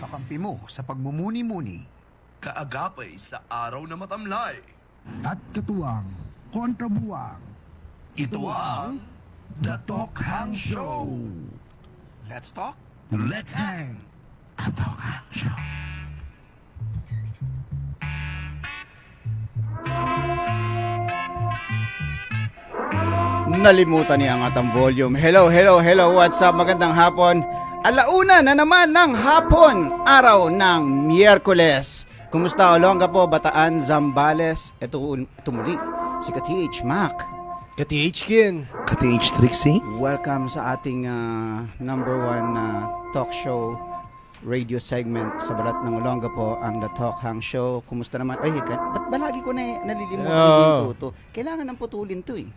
kakampi mo sa pagmumuni-muni Kaagapay sa araw na matamlay. at katuwang kontrabuwang. Ito ang The Talk Hang Show. Let's talk. Let's hang. The Talk Hang Show. Nalimutan niya ang atang volume. Hello, what's up? Magandang hapon. Alauna na naman ng hapon, araw ng Miyerkules. Kumusta Olonga po, Bataan, Zambales? Ito muli, si Ka-TH Mac. Ka-TH Kin. Ka-TH Trixie. Welcome sa ating number one talk show radio segment sa balat ng Olonga po, ang The Talk Hang Show. Kumusta naman? Ay, ba't ba lagi ko na nalilimutan yung tuto? Kailangan ng putulin to eh.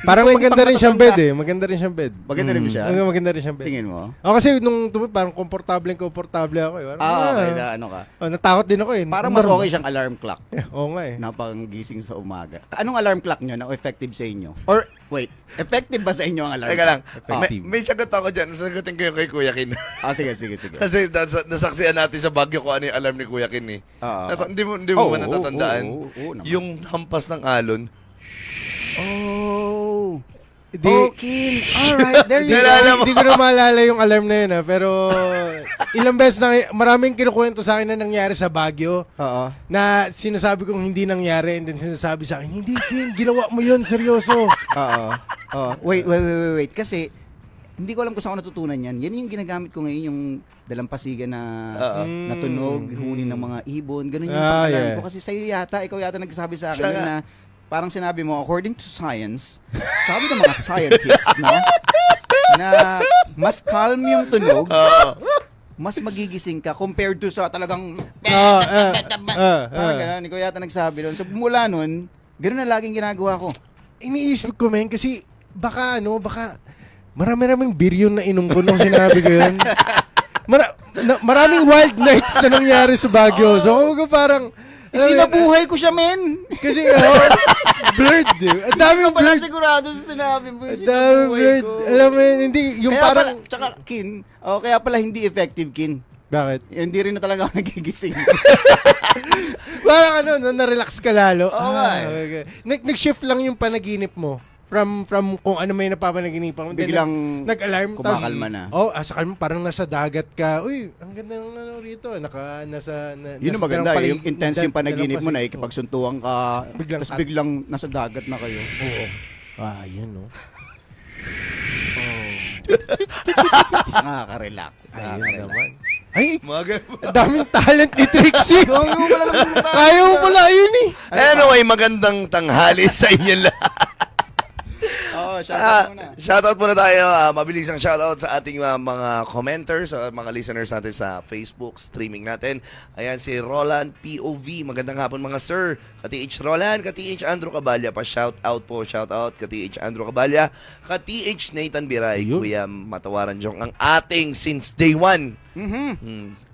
Parang Pwede maganda pang rin siyang matanda. bed eh. Maganda rin siyang bed. Maganda rin ba siya? Maganda rin siyang bed. Tingin mo? Kasi nung parang komportable ako eh. Parang, Okay na ano ka? natakot din ako eh. Parang mas okay siyang alarm clock. Oo nga eh. Na panggising sa umaga. Anong alarm clock nyo na effective sa inyo? Or, wait, effective ba sa inyo ang alarm Teka lang, clock? may sagot ako dyan. Sagutin ko yung kay Kuya Kin. Sige. Kasi nasaksihan natin sa Baguio kung ano yung alarm ni Kuya Kin eh. Hindi mo ba natatandaan? naman. Yung hampas ng alon. Oh. Di, Okay. Alright, there you Nalala go. mo. Hindi ko na maalala yung alarm na yun pero ilang beses na, maraming kinukwento sa akin na nangyari sa Baguio. Oo. Na sinasabi kong hindi nangyari and then sinasabi sa akin, hindi Kin, ginawa mo yun, seryoso. Oo. Wait. Kasi, hindi ko alam kung saan ako natutunan yan. Yan yung ginagamit ko ngayon, yung dalampasigan na tunog, huni ng mga ibon. Ganun yung pang-alarm ko. Kasi sa'yo yata, ikaw yata nagsasabi sa akin na parang sinabi mo, according to science, sabi ng mga scientists, no, na mas calm yung tunog, mas magigising ka compared to sa talagang parang gano'n. Ikaw yata nagsabi doon. So, mula nun, gano'n na laging ginagawa ko. Iniisip ko men kasi baka marami-raming bilyon na inom ko nung sinabi ko yun. Maraming wild nights na nangyari sa Baguio. So ako parang Sinabuhay ko siya, men! kasi blurred eh. Ang dami Hindi ka pala blurred. sigurado sa sinabi mo. Ang dami Sinabuhay blurred. ko. Alam mo yun, hindi yung Kaya parang pala, tsaka, Kin, kaya pala hindi effective, Kin. bakit? Hindi rin na talaga ako nagigising. Parang na-relax ka lalo. Oo nga eh. Okay. Nag-shift lang yung panaginip mo. From kung ano may napapanaginipan. Biglang nag-alarm. kumakalma na. Sa kalma, parang nasa dagat ka. Uy, ang ganda ng rito. Yun ang maganda, yung intense yung panaginip mo na, ikipag... ikipagsuntuan ka, Biglang tapos biglang nasa dagat na kayo. Oo. Yun no. Nakaka-relax. Ayun naman. Ay, Mga ang daming talent ni Trixie. Kaya mo pala yun eh. Anyway, magandang tanghali sa inyo lahat. Shoutout muna. Shoutout muna tayo. Mabilis ang shoutout sa ating mga commenters, mga listeners natin sa Facebook streaming natin. Ayan si Roland POV. Magandang hapon mga sir. Ka-TH Roland, Ka-TH Andrew Cabalya. Pa-shoutout po, shoutout. Ka-TH Andrew Cabalya. Ka-TH Nathan Biray. Ayun. Kuya Matawaran Jong. Ang ating since day one.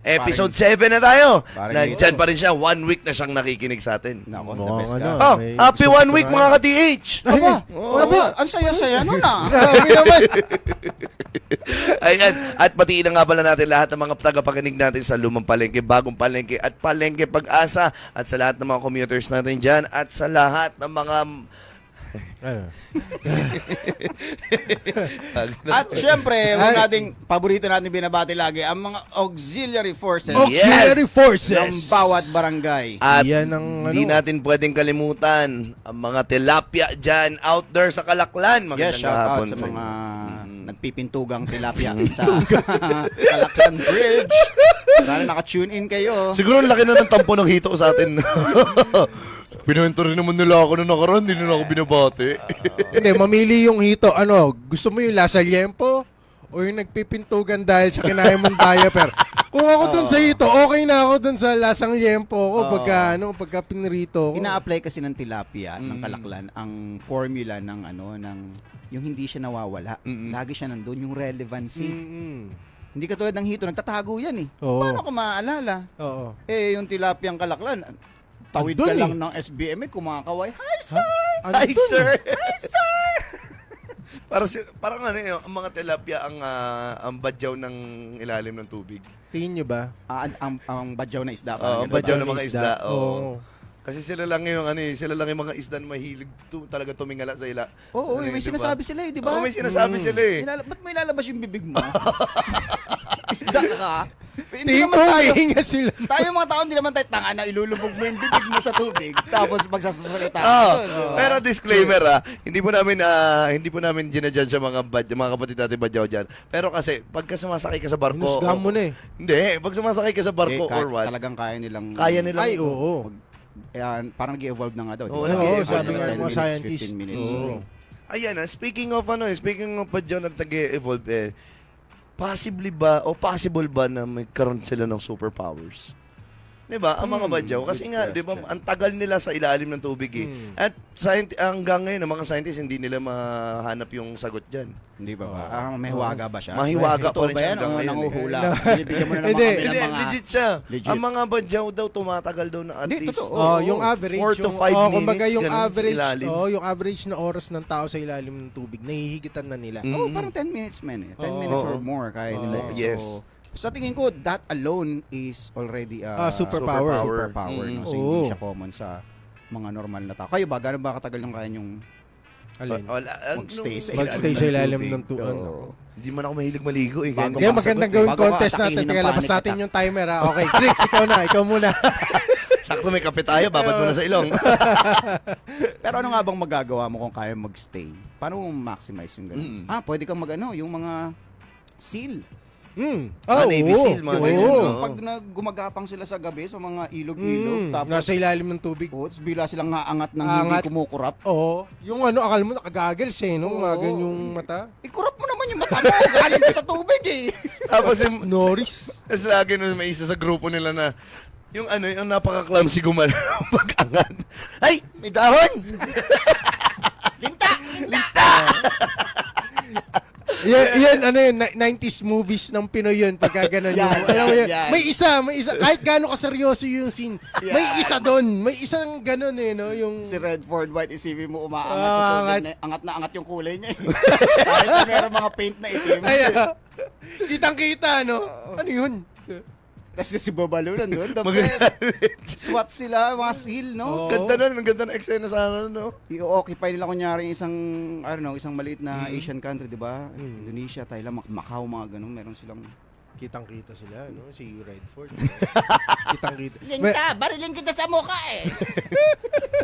Episode 7 na tayo. Nandyan pa rin siya. 1 week na siyang nakikinig sa atin. Nako, the Mukhang best ka. ano. Oh, May happy gusto 1 ko week na- mga ka-TH. Aba, ang saya-saya nun ah. Grabe naman. Ayan, at batiin na nga pala natin lahat ng mga tagapakinig natin sa Lumang Palengke, Bagong Palengke at Palengke Pag-asa at sa lahat ng mga commuters natin dyan at sa lahat ng mga... At syempre, nating paborito natin binabati lagi ang mga auxiliary forces Auxiliary ng forces. bawat barangay. At Yan ang hindi natin pwedeng kalimutan ang mga tilapia dyan out there sa Kalaklan. Yes, Magandang shout out hapon sa inyo. mga nagpipintugang tilapia sa Kalaklan Bridge. Sana naka-tune in kayo. Siguro ang laki na ng tampo ng hito sa atin. Pinuwento rin naman nila ako na nakaraan, hindi nila ako binabati. Hindi, mamili yung hito. Gusto mo yung lasa liempo? O yung nagpipintugan dahil sa kinain mong diaper? Kung ako dun sa hito, okay na ako dun sa lasang liempo ko pagka pinrito ko. Ina-apply kasi ng tilapia ng Kalaklan ang formula ng yung hindi siya nawawala. Lagi siya nandun, yung relevancy. Hindi katulad ng hito, nagtatago yan eh. Oo. Paano ko maalala? Oo. Yung tilapiyang Kalaklan, tawid Andun ka lang eh. ng SBM, kumakaway. Hi, sir! Hi, sir! Hi, sir! Parang ano yun, ang mga tilapia ang badyaw ng ilalim ng tubig. Tingin nyo ba? Ang badyaw na isda. Oo, ang badyaw ng mga isda. Oo. Oo. Kasi sila lang yung sila lang yung mga isda na mahilig talaga tumingala sa ila. Oo, Ano yun, may di ba? sinasabi sila eh, di ba? Oo, may sinasabi sila eh. Ba't may lalabas yung bibig mo? Isda ka. Hindi Tingin naman ko, tayo. hihinga sila. Tayo mga tao, hindi naman tayo tanga na ilulubog mo yung bibig mo sa tubig tapos magsasalita. Oo. Diba? Pero disclaimer hindi po namin ginajudge ang mga kapatid natin badyaw dyan. Pero kasi pagka sumasakay ka sa barko. Hinusgahan mo na eh. Hindi, pag sumasakay ka sa barko or what. Talagang kaya nilang Kaya nilang. Ay, oo. parang nag-evolve na nga daw. Oo, diba? oo, 10 sabi nga ng mga minutes, scientist. 15 minutes. Oo. Ayan speaking of badyaw na nag-evolve possible ba na magkaroon sila ng superpowers? 'Di ba? Ang mga badyaw kasi good nga 'di ba ang tagal nila sa ilalim ng tubig eh. At hanggang ngayon ang mga scientists hindi nila mahanap yung sagot diyan. Hindi ba ba? May huwaga ba siya? Mahiwaga Ito pa rin ba siya yan? hanggang O ngayon, nanguhula? Binibigyan mo na naman Hindi. kami ng Hindi, mga... legit siya. Legit. Ang mga badyaw daw tumatagal daw na at Hindi, least totoo. Oh, yung average. 4 to 5 yung, kumbaga minutes, yung ganun sa average, ilalim. yung average na oras ng tao sa ilalim ng tubig, nahihigitan na nila. Oo, parang 10 minutes, man. 10 minutes or more kaya nila. Yes. So, sa tingin ko, that alone is already Superpower. superpower. No? So, Oo. hindi siya common sa mga normal na tao. Kayo ba? Gano'n ba katagal yung kaya yung Alin? magstay sa Magstay sa ilalim ng tubig. Oo. Hindi man ako mahilig maligo eh. Bago Kaya ka magandang sagot, gawin bago ka contest natin. atakihin ng Teka, labas panic natin attack. yung timer ha. Okay, Trix, ikaw muna. Sakto may kape tayo, babad mo na sa ilong. Pero ano nga bang magagawa mo kung kaya magstay? Paano mo maximize yung gano'n? Pwede kang yung mga seal. Navy SEAL, mga Oo. ganyan, no? Pag gumagapang sila sa gabi sa mga ilog-ilog, tapos Nasa ilalim ng tubig. tapos bila silang haangat ng Angat. hindi kumukurap. Oo. Yung akala mo nakagagals eh, no? Mga ganyong mata. Ikurap mo naman yung mata mo, galing ka sa tubig eh. Tapos yung, Norris. tapos lagi nun may isa sa grupo nila na yung yung napaka-clumsy gumalaw mag-angat. Ay, may dahon! Yan, 90s movies ng Pinoy yun, pagka ganun Yan, yung, alam mo yan, yun, yan. may isa, kahit gaano kaseryoso yung scene, may isa doon, may isang ganun eh, no, yung, Si Redford White, isipin mo umaangat Ah, sa tubig, angat. angat na angat yung kulay niya eh. Kahit na meron mga paint na itim. ay, kitang-kita, no, ano yun? Tapos si Babalu nandun, the best. SWAT sila, mga seal, no? Oo. Ganda nun, ang ganda ng eksena sana, no? I-occupy nila kunyari isang, I don't know, isang maliit na Asian country, di ba? Indonesia, Thailand, Macau, mga ganun. Meron silang... Kitang-kita sila, no, si Redford. Kitang-kita. barilin kita sa mukha eh.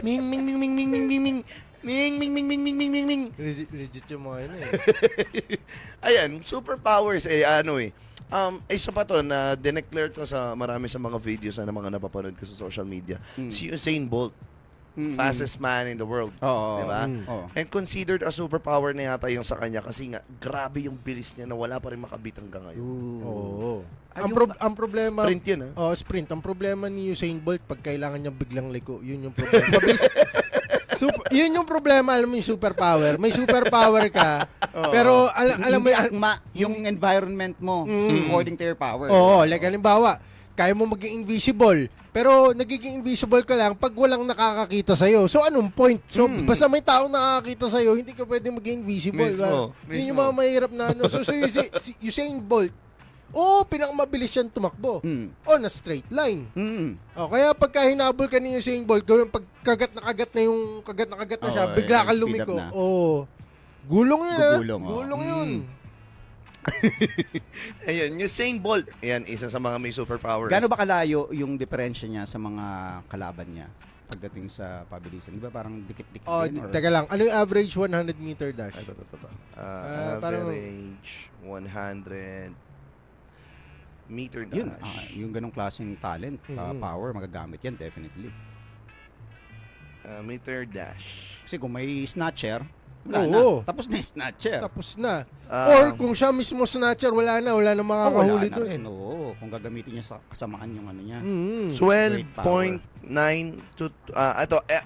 Ming, ming, ming, ming, ming, ming, ming, ming. Ming, ming, ming, ming, ming, ming, ming, ming. Legit yung mga yun eh. Ayan, superpowers isa pa to na dineclare to sa marami sa mga videos na mga napapanood ko sa social media. Si Usain Bolt, fastest man in the world. Oo. Diba? Oo. And considered a superpower na yata yung sa kanya kasi nga grabe yung bilis niya na wala pa rin makabit hanggang ngayon. Oo. Ayun Ang problema, Sprint yun, ha? Oh, sprint. Ang problema ni Usain Bolt pag kailangan niya biglang liko, yun yung problema. Mabilis. Yun yung problema, alam mo yung superpower. May superpower ka, pero alam mo Hindi akma yung environment mo according to your power. Oo, like halimbawa, kaya mo maging invisible, pero nagiging invisible ka lang pag walang nakakakita sa'yo. So, anong point? So, basta may taong nakakakita sa'yo, hindi ka pwede maging invisible. Mismo, Yun yung mga mahirap na ano. So, si Usain Bolt, pinakamabilis siyang tumakbo. On a straight line. Kaya pagka hinabol ka ni Usain Bolt, gawin pag kagat na kagat na siya, Oo, bigla ka speed up lumiko. na. Gulong yun Gugulong, Gulong yun. Ayan, Usain Bolt. Ayan, isa sa mga may superpowers. Gaano ba kalayo yung diferensya niya sa mga kalaban niya pagdating sa pabilisan? Di ba parang dikit-dikit din? Or... Teka lang, ano yung average 100 meter dash? Ito. parang- Average 100 meter dash. Yun, yung ganong klaseng talent, power, magagamit yan definitely. Meter dash. Kasi kung may snatcher, wala Oo. na. Tapos na yung snatcher. Tapos na. Um, Or kung siya mismo snatcher, wala na makakahuli wala na doon. rin. Oo, kung gagamitin niya sa kasamaan yung ano niya. 12.9 to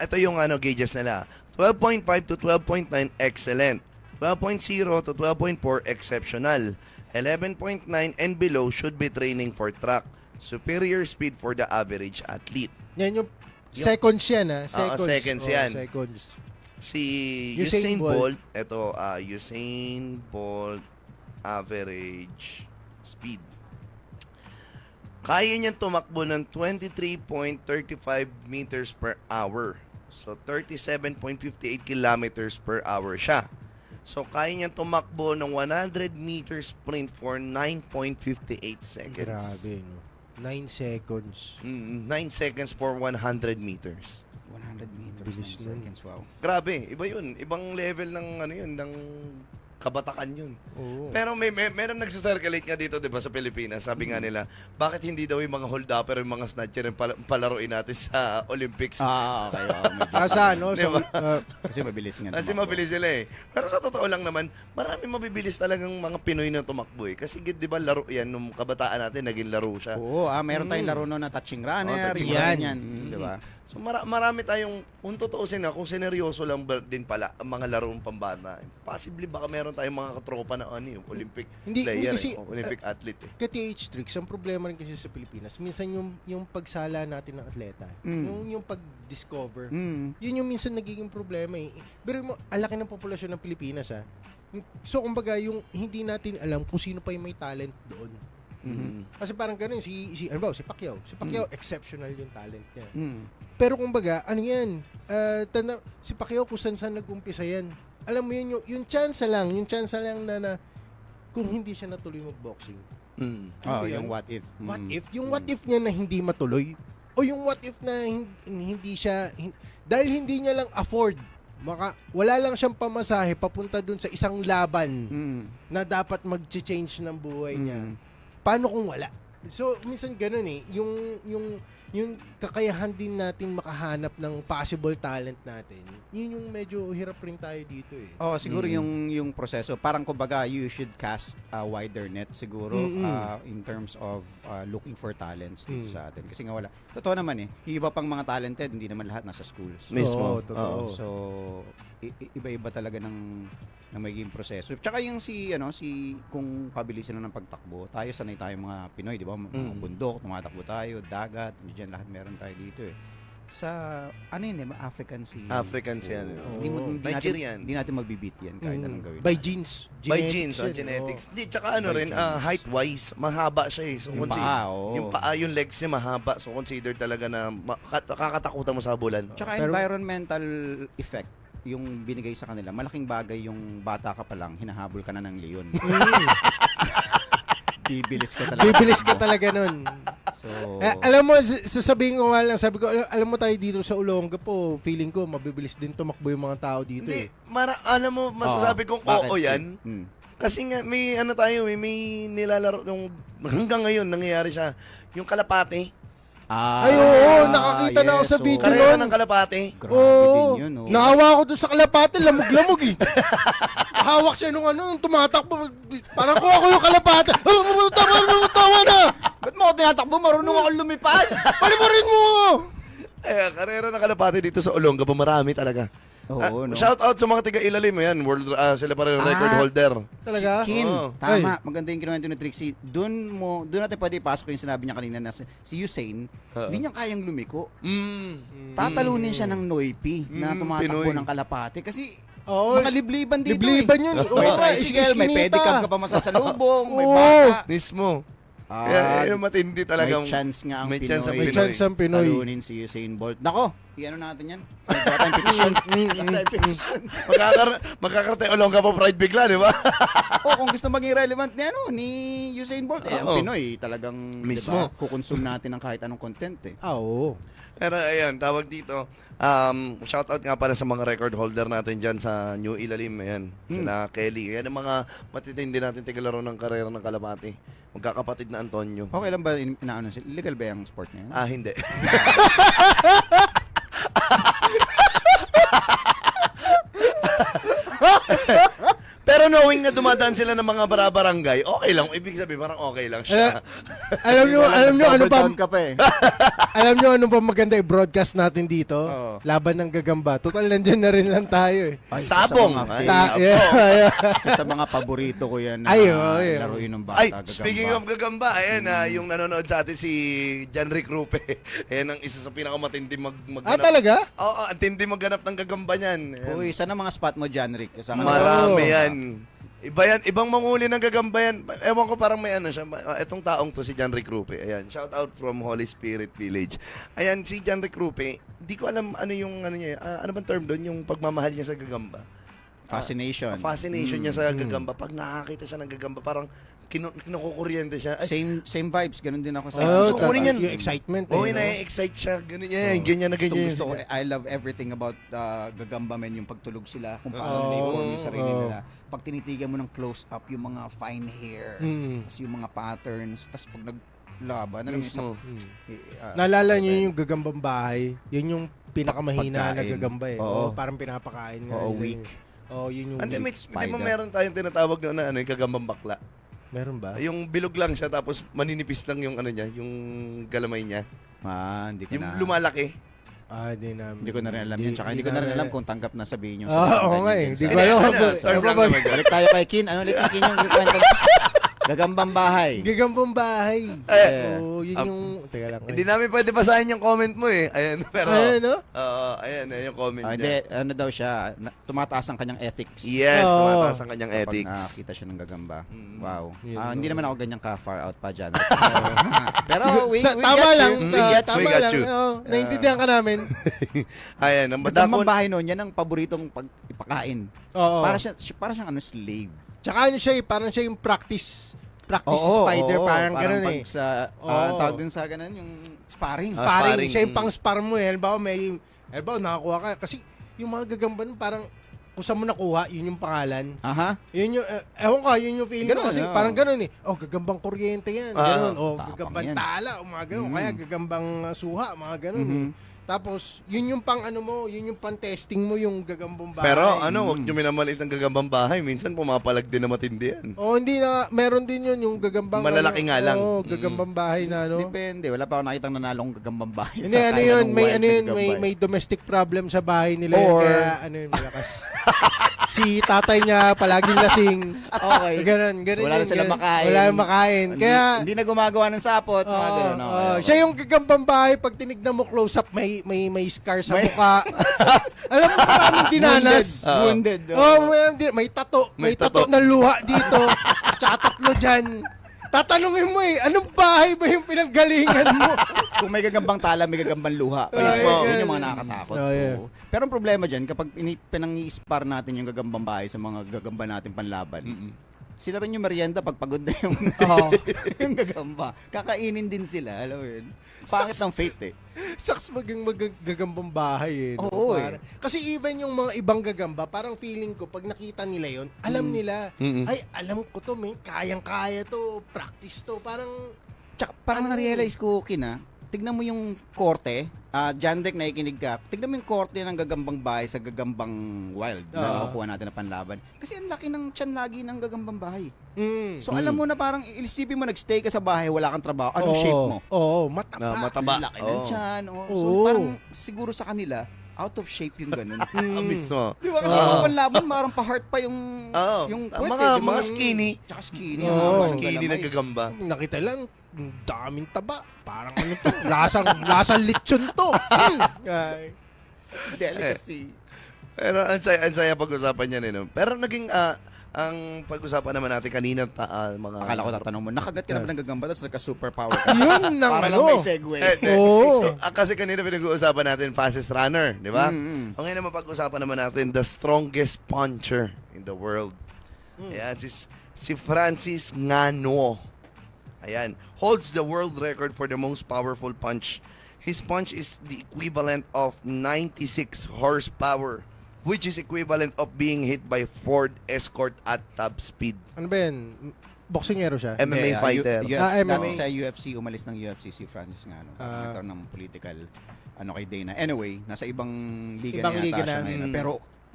ito yung gauges nila. 12.5 to 12.9 excellent. 12.0 to 12.4 exceptional. 11.9 and below should be training for track. Superior speed for the average athlete. Yan yung seconds yan ha. Seconds. seconds yan. Seconds. Si Usain Usain Bolt. Bolt, ito, Usain Bolt average speed. Kaya niyang tumakbo ng 23.35 meters per hour. So, 37.58 kilometers per hour siya. So, kaya niyang tumakbo ng 100 meters sprint for 9.58 seconds. Grabe, no? 9 seconds. 9 seconds for 100 meters. 100 meters, Bilis 9 nun. seconds, wow. Grabe, iba yun. Ibang level ng ano yun, ng kabatakan yun. Oo. Pero meron nagsisirculate nga dito, 'di ba, sa Pilipinas. Sabi nga nila, bakit hindi daw yung mga hold-upper, yung mga snatcher yung palaruin natin sa Olympics? Okay. Sa ano? Diba? Kasi mabilis nga. Kasi tumakbo. mabilis sila eh. Pero sa totoo lang naman, marami mabibilis talagang mga Pinoy na tumakbo eh. Kasi 'di ba laro yan, nung kabataan natin, naging laro siya. Oo, meron tayong laro noon na touching runner. touching yung runner. yan. Di ba? So marami tayong, kung tutuusin na, kung sineryoso lang din pala ang mga larong pambata, possibly baka meron tayong mga katropa na yung Olympic Hindi player, kasi, o Olympic athlete eh. Ka-TH Tricks, ang problema rin kasi sa Pilipinas, minsan yung pagsala natin ng atleta, yung pag-discover, yun yung minsan nagiging problema eh. Pero mo, alaki ng populasyon ng Pilipinas So, kumbaga, yung hindi natin alam kung sino pa yung may talent doon. Kasi parang ganun, si Pacquiao. Si Pacquiao, exceptional yung talent niya. Pero kumbaga, ano yan, si Pacquiao kung saan nag-umpisa yan. Alam mo yun, yung chance lang na kung hindi siya natuloy mag-boxing. Oh, Ano yun? yung what if. What if? Yung what if niya na hindi matuloy? O yung what if na hindi siya, dahil hindi niya lang afford, wala lang siyang pamasahe papunta dun sa isang laban na dapat mag-change ng buhay niya. Paano kung wala? So, minsan ganun eh. Yung kakayahan din natin makahanap ng possible talent natin, yun yung medyo hirap rin tayo dito eh. Oh, siguro yung proseso, parang kumbaga you should cast a wider net siguro in terms of looking for talents dito sa atin. Kasi nga wala. Totoo naman eh. Yung iba pang mga talented, hindi naman lahat nasa schools. Mismo. Oo, totoo. So, iba-iba talaga ng magiging proseso. Tsaka yung kung pabilisan na ng pagtakbo, tayo sanay tayo mga Pinoy, di ba? Mga bundok, tumatakbo tayo, dagat, diyan lahat meron tayo dito eh. Sa, African Sea. African Sea, Nigerian. Hindi natin magbibit yan kahit anong gawin. By genes. By genes, yan, genetics. oo. Di, tsaka height-wise, mahaba siya eh. So, Yung paa, oo. Yung paa, yung legs niya mahaba. So, consider talaga na kakatakutan mo sa bulan. Tsaka environmental effect yung binigay sa kanila. Malaking bagay yung bata ka pa lang, hinahabol ka na ng leon. Bibilis ka talaga nun. So, Alam mo, sasabihin ko nga lang, sabi ko, alam mo tayo dito sa Olonga po, feeling ko, mabibilis din tumakbo yung mga tao dito Hindi, eh. alam mo, masasabi kong bakit? oo yan. Kasi nga, may may nilalaro yung hanggang ngayon, nangyayari siya. Yung kalapate. Ay, oo, nakakita na ako sa video Karera nun. ng kalapate. Grabe Oo. din yun. Oh. Naawa ako doon sa kalapate, lamog-lamog eh. Hawak siya nung tumatakbo. Parang ko ako yung kalapate. Tama na! Ba't mo ako tinatakbo? Marunong ako lumipad. Palimurin mo! Karera ng kalapate dito sa Olonga po, marami talaga. Oo, no? Shout out sa mga tiga-ilalim, yan. Sila pa rin record holder. Talaga? Kin, Oo. tama. Maganda yung kinuwento ni Trixie. Doon natin pwede ipasok yung sinabi niya kanina na si Usain, hindi niya kayang lumiko. Tatalunin siya ng Noipi na tumatakbo Pinoy. ng kalapate. Kasi Oo. mga libliban dito Libliban eh. yun. May Oo, tricycle, may iskinita. pedicab ka pa masasalubong, may Oo. bata. Mismo. Ah, Kaya matindi talaga. may chance nga ang may Pinoy. chance ang May chance ang Pinoy. Talunin si Usain Bolt. Nako, i-ano natin yan? Magawa tayong petition. Magkakarte Olonga po pride bigla, di ba? Kung gusto maging relevant ni Usain Bolt, ang Oo. Pinoy talagang Mismo. diba, kukonsume natin ng kahit anong content eh. Oo. Pero ayan, tawag dito. Shoutout nga pala sa mga record holder natin dyan sa New Ilalim. Ayan, sila Kelly. Ayan ang mga matitindi natin tigalaro ng karera ng kalapati. Magkakapatid na Antonio. Okay lang ba inaano sila? Legal ba yung sport na yan? Hindi. Pero no tuwing na dumadaan sila ng mga barabarangay, okay lang. Ibig sabihin, parang okay lang siya. Alam nyo ano Double pa, down ka pa eh. alam nyo ano pa maganda i-broadcast natin dito? Oo. Laban ng gagamba. Total, nandyan na rin lang tayo eh. Ay, isa Sabong. Sa mga, Ay, Yeah. isa sa mga paborito ko yan na Ay, oo, yeah. laruin ng bata. Ay, gagamba. speaking of gagamba, ayan, yung nanonood sa atin si John Rick Rupe. Ayan ang isa sa pinakamatindi magganap. Talaga? Oo, ang tindi magganap ng gagamba niyan. Ayan. Uy, saan ang mga spot mo dyan, Rick? Kasama Marami Oo. yan. Iba yan, ibang manguli ng gagamba yan. Ewan ko parang may ano siya. Etong taong to si John Rick Rupe. Ayan, shout out from Holy Spirit Village. Ayan, si John Rick Rupe, di ko alam ano yung ano niya, ano bang term doon, yung pagmamahal niya sa gagamba. Fascination. Fascination niya sa gagamba. Pag nakakita siya ng gagamba, parang kinukuryente siya. Ay, Same vibes, ganun din ako sa gusto ko rin yan. Yung excitement Oo, eh. no? na-excite siya. Ganun yan. Ganyan na ganyan. Gusto ko, I love everything about gagamba men, yung pagtulog sila, kung paano Oo. nila i-form yung sarili Oo. nila. Pag tinitigan mo ng close-up, yung mga fine hair, tapos yung mga patterns, tapos pag naglaban, alam mo Mismo. Naalala niyo yung gagambang bahay? Yun yung pinakamahina na Pagkain. gagamba eh. Oo. Parang pinapakain nga. Oo, nila weak. eh. Oo, yun yung Hindi, weak. di ba meron tayong tinatawag na ano, yung kagambang bakla? Meron ba? Yung bilog lang siya tapos maninipis lang yung ano niya, yung galamay niya. Hindi ko Yung na. lumalaki. Di namin. Hindi ko na rin alam yun. Tsaka hindi ko na rin alam kung tanggap na sabihin yung Oo nga eh. Di ko alam. term lang naman. Balik tayo kay Kin. Ano ulit yung Kin yung kwento? Gagambang bahay. Gagambang bahay. Eh, Oo, yun yung... Teka lang. Hindi namin pwede basahin yung comment mo eh. Ayan, pero... Ay, no? Oo, ayan, yung comment Hindi, niya. ano daw siya, tumataas ang kanyang ethics. Yes, Oo. mataas ang kanyang Kapag ethics. nakakita siya ng gagamba. Wow. Yun, Hindi oo. naman ako ganyan ka-far out pa dyan. Pero we tama get lang. you. Tama We got lang. you. Oo, naintindihan ka namin. Ayan, ang Gagambang badakon. bahay noon, yan ang paboritong ipakain. Oo. Para siya ano, slave. Tsaka ano siya eh, parang siya yung practice spider, parang ganun eh. pag sa, Oo. tawag din sa ganun, yung sparring. Sparring. Sparring. Siya yung pang spar mo eh. Halimbawa nakakuha ka. Kasi yung mga gagamba nun, parang kung saan mo nakuha, yun yung pangalan. Aha. Yun yung, ewan ko, yun yung feeling Ganun, ko kasi oo. parang ganun eh. Oh, gagambang kuryente yan. Ganun. Oh, tapang gagambang yan. tala, o mga ganun. Kaya gagambang suha, mga ganun eh. Tapos, yun yung pang ano mo, yun yung pang testing mo yung gagambang bahay. Pero ano, huwag nyo minamalit ng gagambang bahay. Minsan pumapalag din na matindi yan. Oh, hindi na, meron din yun yung gagambang Malalaki nga lang. Oo, gagambang bahay na ano. Depende. Wala pa ako nakitang nanalong gagambang bahay. Hindi, sa ano kahit yun, anong may wild ano na yun, gagambay. may domestic problem sa bahay nila. Or- Kaya ano yun, malakas. Si tatay niya palaging lasing. Okay. Ganun Wala na sila ganun. makain. Wala na makain. Kaya, hindi na gumagawa ng sapot. Mga ganun. Okay. siya yung gagambang bahay, pag tinignan mo close up, may scar sa mukha. Alam mo, maraming dinanas. Wounded. Oh, may tato. May May tato tato. na luha dito. Tsaka tatlo dyan. Tatanungin mo eh, anong bahay ba yung pinanggalingan mo? Kung may gagambang tala, may gagambang luha. Mismo. Yun yung mga nakakatakot. Oh, yeah. Oo. Pero ang problema dyan, kapag pinang-i-spar natin yung gagambang bahay sa mga gagamba natin panlaban, sila rin yung merienda pag pagod na yung, yung gagamba. Kakainin din sila, alam mo yun. Pangit ng fate eh. Saks maging magagambang bahay eh. No? Oo, Kasi even yung mga ibang gagamba, parang feeling ko, pag nakita nila yon, alam nila, ay, alam ko to, may kayang-kaya to, practice to, parang, Tsaka parang na-realize ko, Kina, tignan mo yung korte, Jandek, nakikinig ka, tignan mo yung korte ng gagambang bahay sa gagambang wild na nakukuha natin na panlaban. Kasi ang laki ng tiyan lagi ng gagambang bahay. So alam mo na parang ilisipin mo, nagstay ka sa bahay, wala kang trabaho, anong shape mo? Oo, mataba. Mataba. Ang laki ng tiyan. So Oo. parang siguro sa kanila, out of shape yung ganun. Mismo. Di ba? Kasi yung panlaban, parang pa-heart pa yung, Oo. yung Mga skinny. Tsaka skinny. Oo. ang mga Skinny na galamay. gagamba. Nakita lang, ang daming taba. Parang ano to, lasang lechon to. Ay. Delicacy. Pero ang saya pag-usapan yan eh. No? Pero naging, ang pag-usapan naman natin kanina, mga... Akala ko tatanong mo, nakagat ka na ba ng gagamba tapos nagka-superpower ka? Yun nang Para lang ano. may segue. Oo. Kasi kanina pinag-uusapan natin fastest runner, di ba? Mm-hmm. O ngayon naman pag-usapan naman natin the strongest puncher in the world. Ayan, si Francis Ngannou. Ayan, holds the world record for the most powerful punch. His punch is the equivalent of 96 horsepower, which is equivalent of being hit by Ford Escort at top speed. Ano ba yan? Boksingero siya? MMA fighter. MMA. Dati sa UFC, umalis ng UFC si Francis Ngannou. Nagkaroon ng political ano kay Dana. Anyway, nasa ibang liga Ibang na yata liga siya na. ngayon. Pero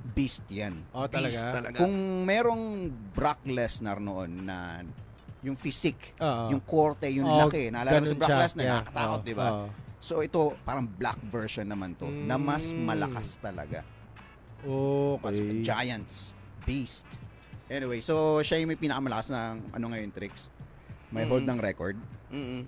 beast yan. Oh, Beast talaga? talaga. Kung merong Brock Lesnar noon na yung physique, Oo. yung korte, yung Oo, laki, naalala mo ganun si Brock siya. Lesnar, Yeah. nakakatakot, Oo, di ba? oo. So ito, parang black version naman to, na mas malakas talaga. Mas Okay. Giants, beast. Anyway, so siya yung may pinakamalakas ng ano ngayon, Tricks. May hold ng record. Mm-mm.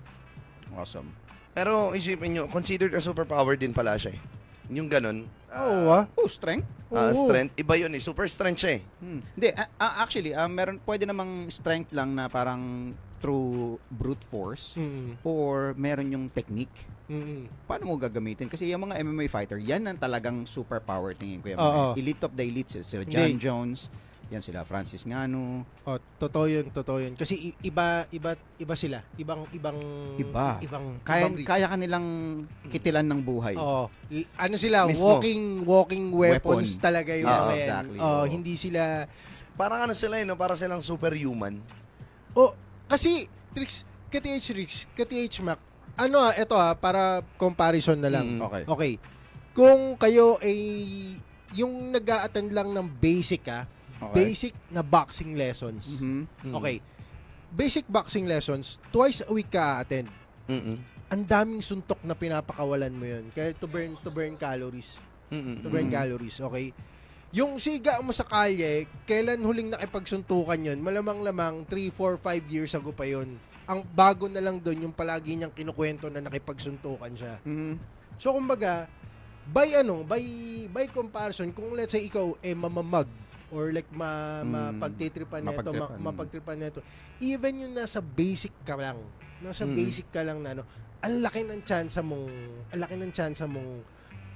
Awesome. Pero isipin nyo, considered a superpower din pala siya eh. Yung ganun. Oo, Oh, strength. Oo. Strength. Iba yun eh. Super strength siya eh. Hindi, actually, meron pwede namang strength lang na parang through brute force Mm-mm. or meron yung technique. Mm-mm. Paano mo gagamitin? Kasi yung mga MMA fighter, yan ang talagang superpower tingin ko. Yung Oo. mga elite of the elite, sila Hindi. John Jones, yan sila Francis Ngannou. Oh, totoo yun. Kasi iba sila. Ibang Iba. ibang Kaya kanilang kitilan ng buhay. Oo. Ano sila, Mismo. walking weapons Weapon. talaga yun. Yes, men. exactly. Oh, Oo. hindi sila Parang ano sila eh, no? Para silang superhuman. Oh, kasi Trix, KTH Mac. Para comparison na lang. Okay. Okay. Kung kayo ay yung nag-a-attend lang ng basic Okay. basic na boxing lessons. Mhm. Okay. Basic boxing lessons, twice a week ka attend. Mm-mm. Ang daming suntok na pinapakawalan mo yun. Kaya to burn calories. Mm-mm. To burn calories, okay? Yung siga mo sa kalye, kailan huling nakipagsuntukan yun? Malamang-lamang 3, 4, 5 years ago pa yun. Ang bago na lang doon yung palagi niyang kinukwento na nakipagsuntukan siya. Mhm. So kumbaga, by comparison, kung let's say ikaw mamamag or like mapagtitripan nito, mapagtripan nito, even yung nasa basic ka lang, na ang laki ng tsansa mong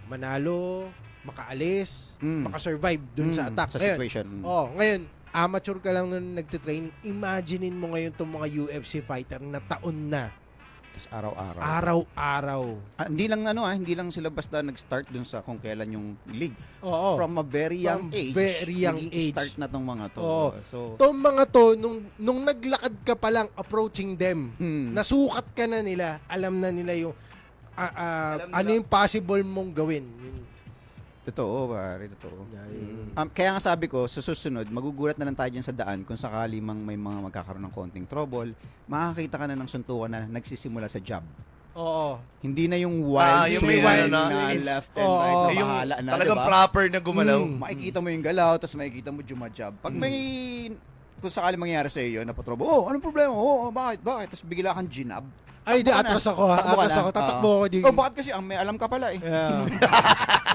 manalo, makaalis, makasurvive dun sa attack. Sa situation. Ngayon, amateur ka lang nung nagtitrain, imaginein mo ngayon itong mga UFC fighter na taon na, Tapos araw-araw. araw-araw. Hindi lang sila basta nag-start dun sa kung kailan yung league. Oo. From a very young From age. very young age. Start na tong mga to. Oo. So, Itong mga to, nung naglakad ka pa lang approaching them, Mm. nasukat ka na nila, alam na nila yung ano yung possible mong gawin. totoo, pare, totoo. Kaya nga sabi ko, sa susunod, magugulat na lang tayo dyan sa daan kung sakali mang may mga magkakaroon ng konting trouble, makakita ka na ng suntukan na nagsisimula sa jab. Oo. Hindi na yung wild yung may swing ano na, na it's- left and right na yung bahala na, talagang diba? proper na gumalaw. Makikita mo yung galaw, tapos makikita mo jumajab. Pag may, kung sakali mangyari sa iyo, napatrobo, anong problema? Bakit? Tapos bigla kang ginab. Ay, di, Takbo ka na. atras ako. Takbo ka na. Tatakbo ako. Bakit kasi? May alam ka pala eh. Yeah.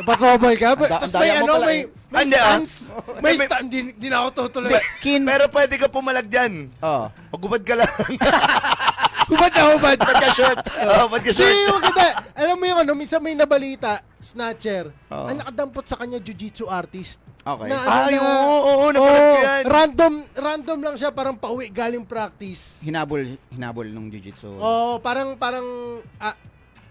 Napatrouble ka. Tapos may andaya mo pala may Hindi, stance. May May- stance. Di na ako tutuloy. Pero pwede ka pumalag dyan. Oo. Pagubad ka lang. Hubad na hubad. Ba't ka short? Ba't ka Di, short? maganda. Alam mo yung minsan may nabalita, snatcher, Oo. ang nakadampot sa kanya jiu-jitsu artist. Okay. Ay, oo, napalag ko yan. Random lang siya, parang pauwi galing practice. Hinabol nung jiu-jitsu. Parang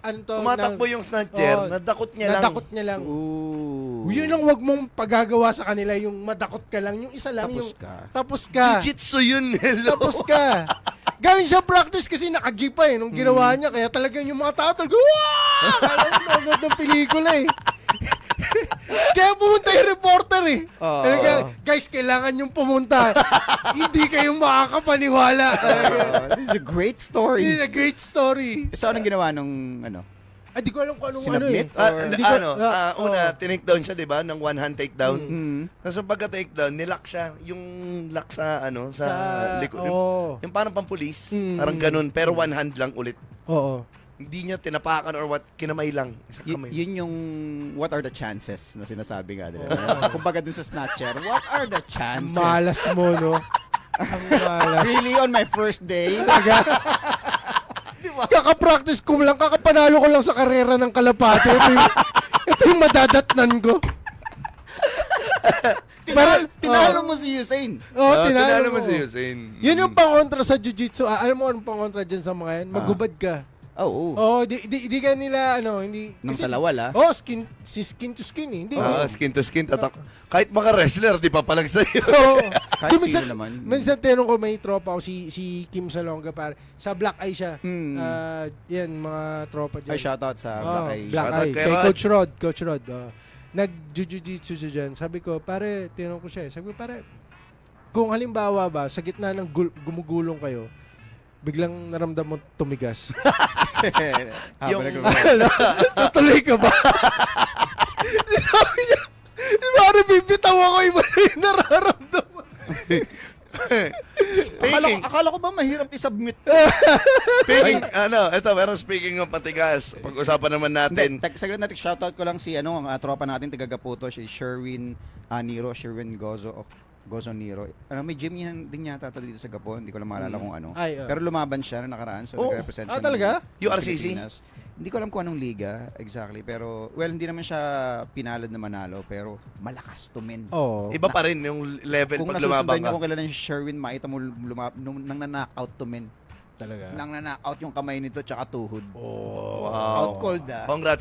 ano to? Tumatakbo yung snatcher, nadakot niya lang. Nadakot niya lang. Ooh. Yun ang wag mong pagagawa sa kanila, yung madakot ka lang, yung isa lang. Tapos yung, ka. Tapos ka. Jiu-jitsu yun, hello. Tapos ka. Galing siya practice kasi nakagi pa nung ginawa niya. Kaya talagang yung mga tao talaga, wow! Kala mo magod ng pelikula eh. Kaya pumunta yung reporter eh. Oo. Talaga, guys, kailangan yung pumunta. Hindi kayong makakapaniwala. This is a great story. This is a great story. So, anong ginawa nung Di ko alam kung anong Sinubmit? ano eh. Una, tinake-down siya, di ba? Ng one-hand takedown. Mm. Tapos pagka-takedown, nilock siya. Yung lock sa, sa likod. Oo. Yung parang pampulis. Mm. Parang ganun. Pero one hand lang ulit. Oo. Hindi niya tinapakan or what, kinamay lang. Isang kamay. Yun yung what are the chances na sinasabi nga nila. Kumbaga dun sa snatcher, what are the chances? Malas mo, no? Ang malas. Really, on my first day? Kaka-practice ko lang, kakapanalo ko lang sa karera ng Kalapate. Ito yung madadatnan ko. Tinalo mo si Usain. Tinalo mo si Usain. Yun yung pangontra sa jiu-jitsu. Alam mo anong pangontra dyan sa mga yan? Magubad ka. Oo. Di ka nila, hindi... Nang salawal, skin to skin eh. Hindi. Skin to skin, tatak. Kahit mga wrestler, di pa palag sa'yo. Oo. Kahit Di, sino naman. Minsan tinong ko, may tropa ko, si Kim Salonga, pare. Sa Black Eye siya. Yan, mga tropa dyan. Ay, shoutout sa Black Eye. Black Shoutout Eye. kay Kay Rod. Coach Rod. nag-jujitsu siya dyan. Sabi ko, pare, tinanong ko siya. Sabi ko, pare, kung halimbawa ba, sa gitna ng gumugulong kayo, biglang naramdam mo tumigas. Yung- Tutuloy ka ba? Sabi niya, pare, bibitaw ako, iba na yung nararamdaman. Akala ko ba mahirap i-submit? pero speaking of patigas, pag-usapan naman natin. Saglit natin, shoutout ko lang si ang tropa natin, taga-Gaputo, si Sherwin Sherwin Gozo Niro. May gym yan din yata dito sa Gapon, hindi ko lang maalala kung ano. Pero lumaban siya na nakaraan, so nag-represent siya. talaga? URCC? Pilipinas. Hindi ko alam kung anong liga exactly, pero hindi naman siya pinalad na manalo, pero malakas to men. Oo. Iba pa rin yung level Kung pag lumabang nasusundan niyo ka. kung kailan si Sherwin, makita mo nang na-knockout to men. Talaga. Nang na-knockout yung kamay nito tsaka tuhod. Oh. Wow. Out cold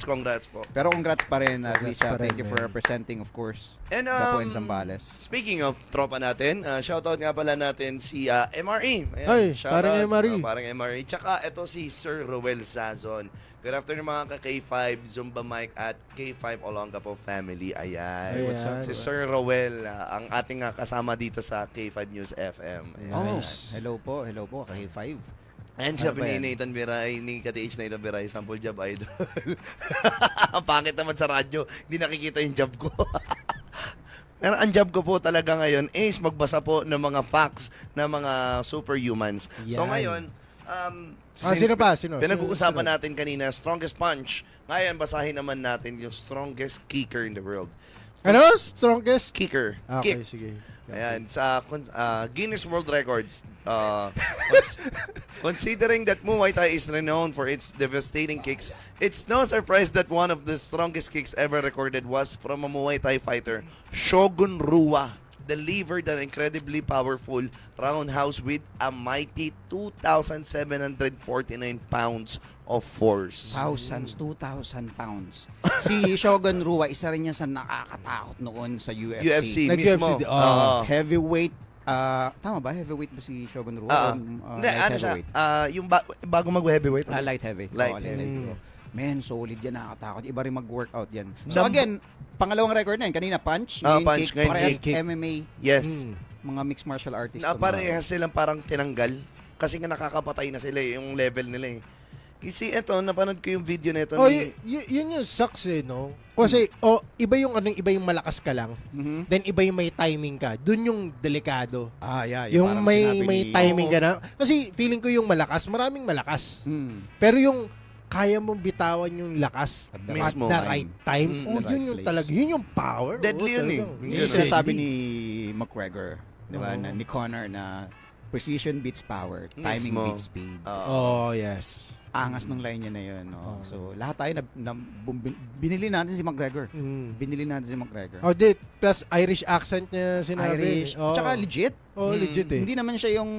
Congrats po. Pero congrats pa rin, Congrats Lisa. pa rin, Thank you for man. representing, of course, And Gapo and Zambales. speaking of tropa natin, shoutout nga pala natin si MRE. Ayan, Ay, shoutout. parang MRE. Parang MRE. Tsaka ito si Sir Roel Sazon. Good afternoon mga ka-K5, Zumba Mike at K5 Olongapo family. Ayan. Ay, what's up? Si Sir Roel, ang ating kasama dito sa K5 News FM. Ayan. Nice. Hello po, K5. And Ano sabi ba ni yan? Nathan Biray, ni KTH Nathan Biray, sample job idol. Ang pangit naman sa radyo, hindi nakikita yung job ko. Pero ang job ko po talaga ngayon is magbasa po ng mga facts ng mga superhumans. So Yan. ngayon, sino pa? Sino? Pinag-uusapan Sino? natin kanina, strongest punch. Ngayon, basahin naman natin yung strongest kicker in the world. Ano? Strongest? Kicker. Okay, Kick. sige. Ayan, sa Guinness World Records, considering that Muay Thai is renowned for its devastating kicks, it's no surprise that one of the strongest kicks ever recorded was from a Muay Thai fighter, Shogun Rua, delivered an incredibly powerful roundhouse with a mighty 2,749 pounds of force. 2,000 pounds. Si Shogun Rua, isa rin yan sa nakakatakot noon sa UFC. UFC Nag-UFC mismo. din. Oo. Heavyweight, tama ba? Heavyweight ba si Shogun Rua? Hindi, Light ano siya, heavyweight? yung bago mag-heavyweight. Light heavy. Light Oo, heavy. Man, solid yan, nakakatakot. Iba rin mag-workout yan. So again, pangalawang record na yan. Kanina punch, ngayon punch, kick, ngayon parehas kick. MMA, Yes. mga mixed martial artists. Na to, parehas silang parang tinanggal kasi nga nakakapatay na sila yung level nila eh. Kasi eto, napanood ko yung video nito Oh, ni yun yung sucks eh, no? Kasi, iba yung malakas ka lang. Mhm. Then, iba yung may timing ka. Doon yung delikado. Yeah. Yung parang may sinabi may ni- timing ka na. Kasi, feeling ko yung malakas, maraming malakas. Hmm. Pero yung kaya mong bitawan yung lakas At at Mismo. the right time. Mm, Oh, the right yun yung place. talaga. Yun yung power. Deadly yun eh. talagang. Yun yung sinasabi Deadly. ni McGregor, di ba? Oo. Ni Conor na precision beats power, timing Mismo. beats speed. Oh, yes. Angas ng line niya na yun. No? So, lahat tayo, binili natin si McGregor. Mm. Binili natin si McGregor. Oh, plus Irish accent niya sinabi. Irish. Oh. Tsaka legit. Legit eh. Hindi naman siya yung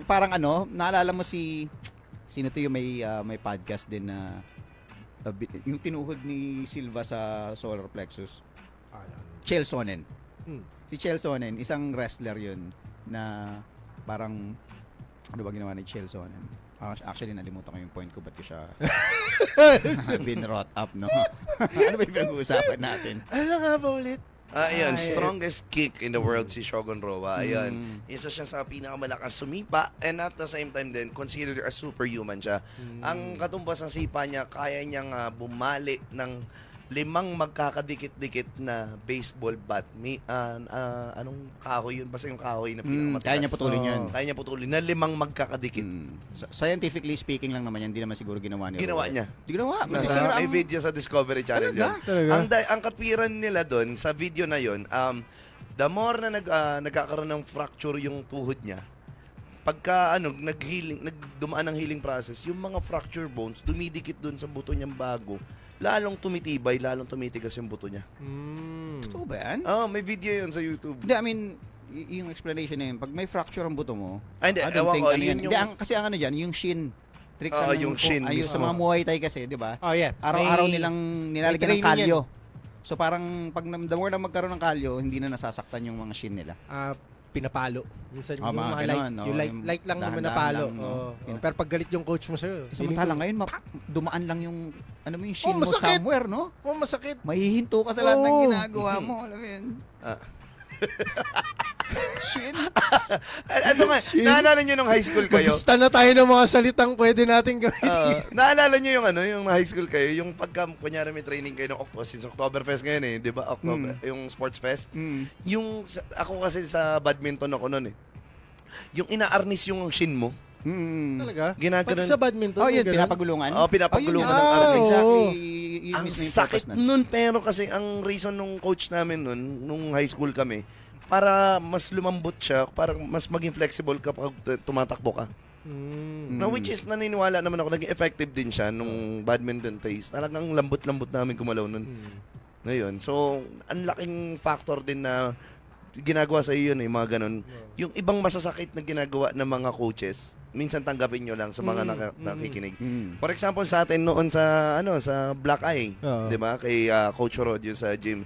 parang naalala mo sino to yung may podcast din na yung tinuhod ni Silva sa solar plexus. Chael Sonnen. Mm. Si Chael Sonnen, isang wrestler yun na parang ano ba ginawa ni Chael Sonnen? Actually, nalimutan ko yung point ko, ba't ko siya been wrought up, no? Ano ba yung pinag-uusapan natin? Ano nga ba ulit? Ayun, strongest kick in the world si Shogun Rua. Ayun, isa siya sa pinakamalakas sumipa and at the same time din, considered as superhuman siya. Ang katumbas ng sipa niya, kaya niyang bumali ng 5 magkakadikit-dikit na baseball bat. Anong kahoy yun? Basta yung kahoy na pinakamataas. Kaya niya putulin yun. Kaya niya putulin na 5 magkakadikit. Scientifically speaking lang naman yan, hindi naman siguro ginawa niya. Ginawa niya. Hindi ginawa. May video sa Discovery Channel yun. Talaga? Ang katwiran nila doon sa video na yun, the more na nagkakaroon ng fracture yung tuhod niya, pagka nagdumaan ng healing process, yung mga fracture bones dumidikit doon sa buto niyang bago, lalong tumitibay, lalong tumitigas yung buto niya. Mm. Totoo ba yan? May video yun sa YouTube. Hindi, I mean, yung explanation na yun, pag may fracture ang buto mo, Hindi, I don't ewan think ko, ano yun yan. yung... Hindi, kasi ang ano dyan, yung shin. Tricks Oo, ang yung shin ayun, mismo. sa mga Muay Thai kasi, di ba? Oh, yeah. Araw-araw May- nilang nilalagyan may ng training kalyo. So parang pag the more na magkaroon ng kalyo, hindi na nasasaktan yung mga shin nila. pinapalo. Minsan yung mga mga ganon, yung light lang naman na palo. dahan-dahan lang, no? Oo. Pero pag galit yung coach mo sa'yo, Samantala ngayon, dumaan lang yung, yung shin mo masakit. somewhere, no? masakit. Mahihinto ka sa lahat ng Oo. ginagawa mo. Alam mo yun? Shin? Ito nga, naalala nyo nung high school kayo? Mag-sta na tayo ng mga salitang pwede nating gawin. Naalala nyo yung high school kayo, yung pagka, kunyari may training kayo ng since Oktoberfest ngayon eh, di ba? Yung sports fest. Yung, ako kasi sa badminton ako noon eh. Yung ina-arnis yung shin mo. Talaga? Ginaganon. Pati sa badminton. Oh, yun, ganun? pinapagulungan? Oo, pinapagulungan ng ng arnis. arnis. Exactly. Oo. Yun Ang mismo yung sakit purpose nun. nun, pero kasi ang reason nung coach namin nun, nung high school kami, para mas lumambot siya, para mas maging flexible kapag tumatakbo ka. Na which is naniniwala naman ako, naging effective din siya nung badminton taste. Talagang lambot-lambot namin gumalaw nun. Ngayon, so ang laking factor din na ginagawa sa iyo yun mga ganun. Yung ibang masasakit na ginagawa ng mga coaches, minsan tanggapin nyo lang sa mga nakikinig. For example, sa atin noon sa sa Black Eye, Oo. 'di ba? Kay Coach Rod yun sa gym.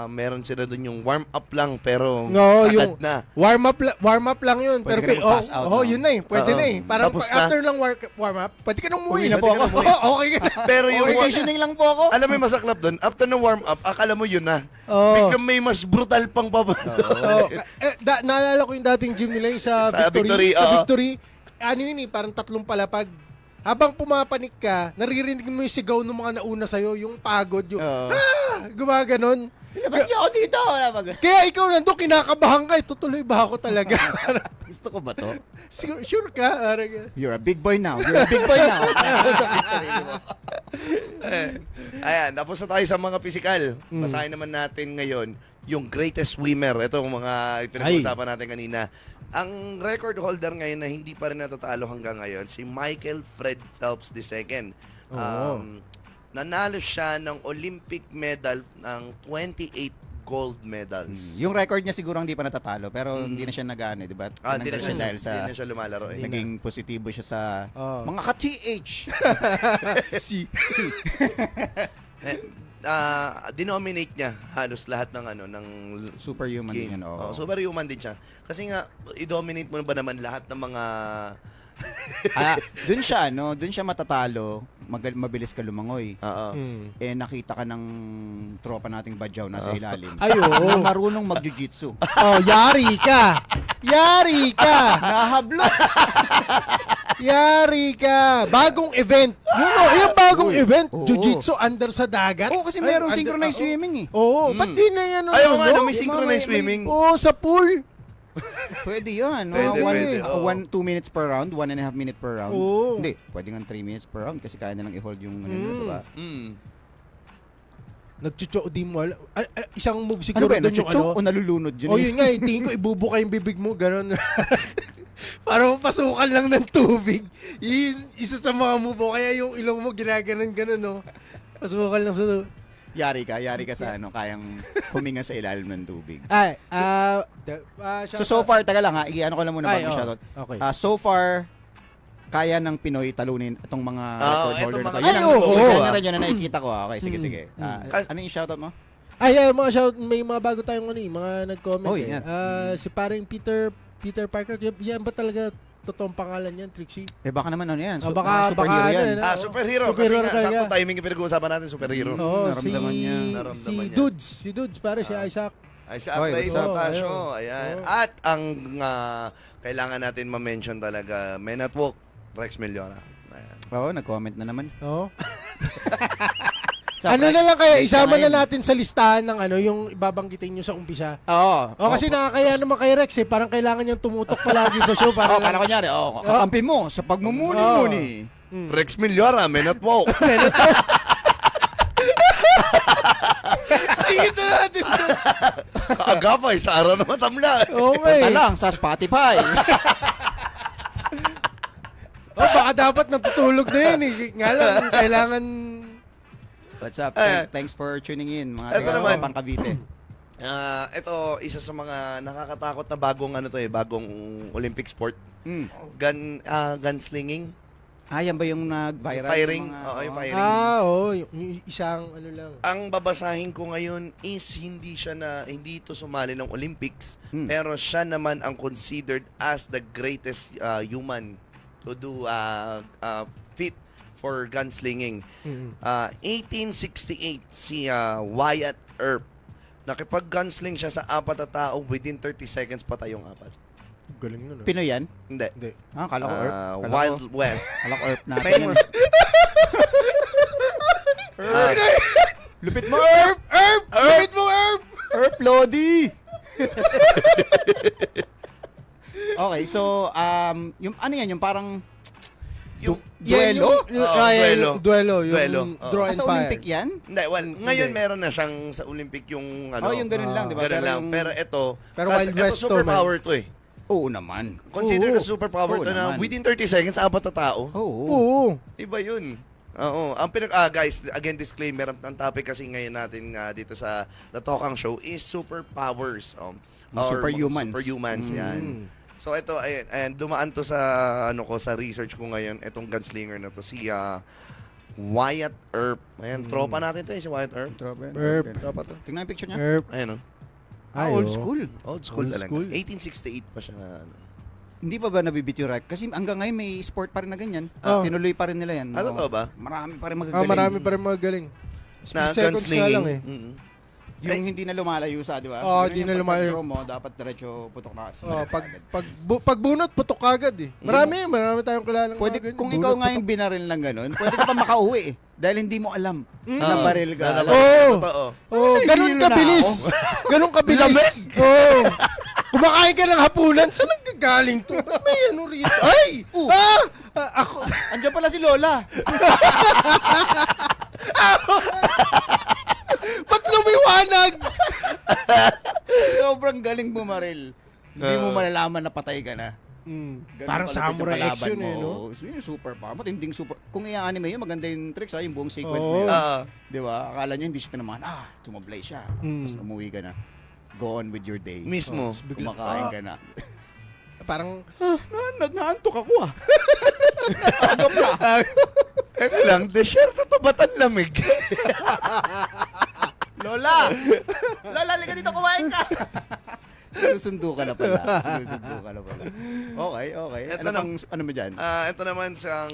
Meron sila doon yung warm up lang pero No, sakad yung na. warm up lang yun. Pwede Pero ka na mag-pass out, no? yun na eh. Pwede Oo. na eh. Parang Tapos after lang warm up, pwede ka nang umuwi. Uwi na po Pwede ka ako. nang umuwi. Okay ka na. Pero yung Vacationing lang po ako. alam mo yung masaklap doon, after ng warm up, akala mo yun na. Oo. Biglang may mas brutal pang papasok. Oh, naalala ko yung dating gym nila yung sa Sa Victory. Victory, Sa oo. Victory, ano yun eh, parang 3 palapag. Habang pumapanik ka, naririnig mo yung sigaw ng mga nauna sa'yo, yung pagod, yung gumaganon. Labas niyo ako dito. Kaya ikaw nandun, kinakabahan ka, tutuloy ba ako talaga? Gusto ko ba to? Sure ka? You're a big boy now. You're a big boy now. Sarili mo. Ayan, tapos na tayo sa mga physical. Basahin naman natin ngayon yung greatest swimmer. Ito ang mga pinag-usapan natin kanina. Ang record holder ngayon na hindi pa rin natatalo hanggang ngayon, si Michael Fred Phelps II. Nanalo siya ng Olympic medal ng 28 gold medals. Yung record niya siguro hindi pa natatalo pero hindi na siya nag-ano, di ba? Hindi na Tinanggal siya, dahil sa hindi na siya lumalaro. Eh. naging positibo siya sa Oh. mga ka-TH. Denominate niya halos lahat ng ng Superhuman game. din yan. Oo. Superhuman din siya. Kasi nga i-dominate mo ba naman lahat ng mga Doon siya matatalo, mabilis ka lumangoy. Oo. Eh nakita ka ng tropa nating Badyaw nasa ilalim. Ay, oo. Na marunong mag-jiu-jitsu. Oh, yari ka! Yari ka! Nahablot. Yari ka! Bagong event! Yung bagong Uy, event, oo. jiu-jitsu under sa dagat. Oo, kasi Ay, mayroong synchronized oo. swimming eh. Oo, ba't di na yan? Ayaw nga, may synchronized swimming. Oo, sa pool. Pwede yan. Pwede, oo. 2 minutes per round, 1.5 minute per round. Oo. Hindi, pwede nga 3 minutes per round kasi kaya nilang i-hold yung diba? Nagchucho, di mo alam. Isang move Ano siguro ba yun? doon yung Nachuchok o nalulunod yun? Oh, yun nga, tingin ko ibubuka yung bibig mo, gano'n. Parang pasukan lang ng tubig. Isa sa mga move mo, kaya yung ilong mo ginaganon-ganon, no? Pasukan lang sa tubig. Yari ka sa kayang huminga sa ilalim ng tubig. Ay, So far, taga lang ha, i-ano ko lang muna Ay, bago oh. shoutout. Okay. So far, kaya ng Pinoy talunin itong mga record holder itong na to. mga- Yan Ay, ang oo, yan oo. na rin yun na nakikita ko. Okay, sige. Ano yung shoutout mo? mga shout, may mga bago tayong mga nag-comment. Oh, eh. yan. Si paring Peter Parker, yan ba talaga totoong pangalan yan, Trixie? Eh baka naman ano yan. Oh, baka- superhero baka yan. ano, Superhero. Kasi Superhero nga, talaga. sakto timing yung pinag-uusapan natin, superhero. Oo, Naramdaman niya. Naramdaman niya. Si Dudes, pare si Isaac. Ay, sa Oy, Apray what's up? Natasio. Oo, Ayan. oo. At ang kailangan natin ma-mention talaga, Men at Work, Rex Meliora. Ayan. Oo, nag-comment na naman. Oo. Sa Ano Rex, na lang kaya, date isama na ngayon. natin sa listahan ng yung ibabanggitin nyo sa umpisa. Oo. O kasi nakakaya naman kay Rex parang kailangan niyang tumutok palagi sa show para Paano kunyari? Kakampi mo sa pagmumuni-muni. Rex Meliora, Men at Work. Sige na natin. Kaagapay sa araw na matamla. Okay. Punta lang sa Spotify. Baka dapat natutulog na yun eh. Nga lang, kailangan... What's up? Thanks for tuning in, mga Ito naman. taga Cavite. Ito, isa sa mga nakakatakot na bagong bagong Olympic sport. Gunslinging. Yan ba yung nag-viral? Firing. Yung mga- Oo, yung oh. firing. Yung isang ano lang. Ang babasahin ko ngayon is hindi ito sumali ng Olympics, pero siya naman ang considered as the greatest human to do fit for gunslinging. 1868 si Wyatt Earp. Nakipag-gunsling siya sa 4 na tao, within 30 seconds patay yung 4. Galing nun. Pinoy yan? Hindi. Hindi. Kala ko Earp. Wild West. Kala ko Earp natin. Famous. Lupit mo, Earp! Erp! Lupit mo, Erp! Earp Lodi! Okay, so, yung ano yan, yung parang Yung duelo? Duelo. Duelo. Oo. Draw and sa fire. Olympic yan? Hindi, ngayon meron na siyang sa Olympic yung Yung ganun lang, di ba? Ganun lang. yung- Pero ito, Pero kasi Wild ito West to, superpower to eh. Oo naman. Consider Oo. na superpower Oo to na naman. within 30 seconds, 4 na tao. Oo. Oo. Iba yun. Oo. Ang guys, again, disclaimer, ang topic kasi ngayon natin dito sa The Tokang Show is superpowers. Mga superhumans. Superhumans, yan. So ito, ayan, dumaan to sa, sa research ko ngayon, itong gunslinger na to, si Wyatt Earp. Ayan, tropa natin to si Wyatt Earp. Earp. Tropa to. Tingnan yung picture niya. Erp. Ayan Old school. Old school Old talaga. school. 1868 pa siya na, Hindi pa ba nabibit yung rack? Kasi hanggang ngayon may sport pa rin na ganyan. Oh. Tinuloy pa rin nila yan. Ano to ba? Marami pa rin magagaling. Marami pa rin magaling. Na Split seconds gunslinging. nga lang eh. Mm-mm. Yung hindi na lumalayo sa, di ba? Di na lumalayo. Pag mo, dapat diretso putok na. Pagbunot, putok agad eh. Marami tayong kilala. Pwede, kung ikaw nga yung binaril ng ganun, pwede ka pa makauwi eh. Dahil hindi mo alam na baril ka. Oo. Totoo. Oh, ganun Nahihilo na kabilis. Ganun kabilis. Oh. Kumakain ka ng hapunan, saan nagkagaling to? Ba't may ano rito? Ay! Ako. Andiyan pala si Lola. Ba't lumiwanag? Sobrang galing bumaril. Hindi mo malalaman na patay ka na. Ganun Parang kalapit yung samurai kalaban action mo. eh, no? So, yung super power. Matinding super. Kung i-anime yun, maganda yung tricks yung buong sequence Oo. na yun. Ah. Di ba? Akala nyo hindi siya tinamaan. Tumablay siya. Tapos umuwi ka na. Go on with your day. Mismo. Kumakain ka na. Parang, Naantok ako Eka lang, desierto to ba't ang lamig? Lola! Lola, liga dito, kumain ka! Sinusundo ka na pala. Okay. Ito na. Ano mo dyan? Ito naman sa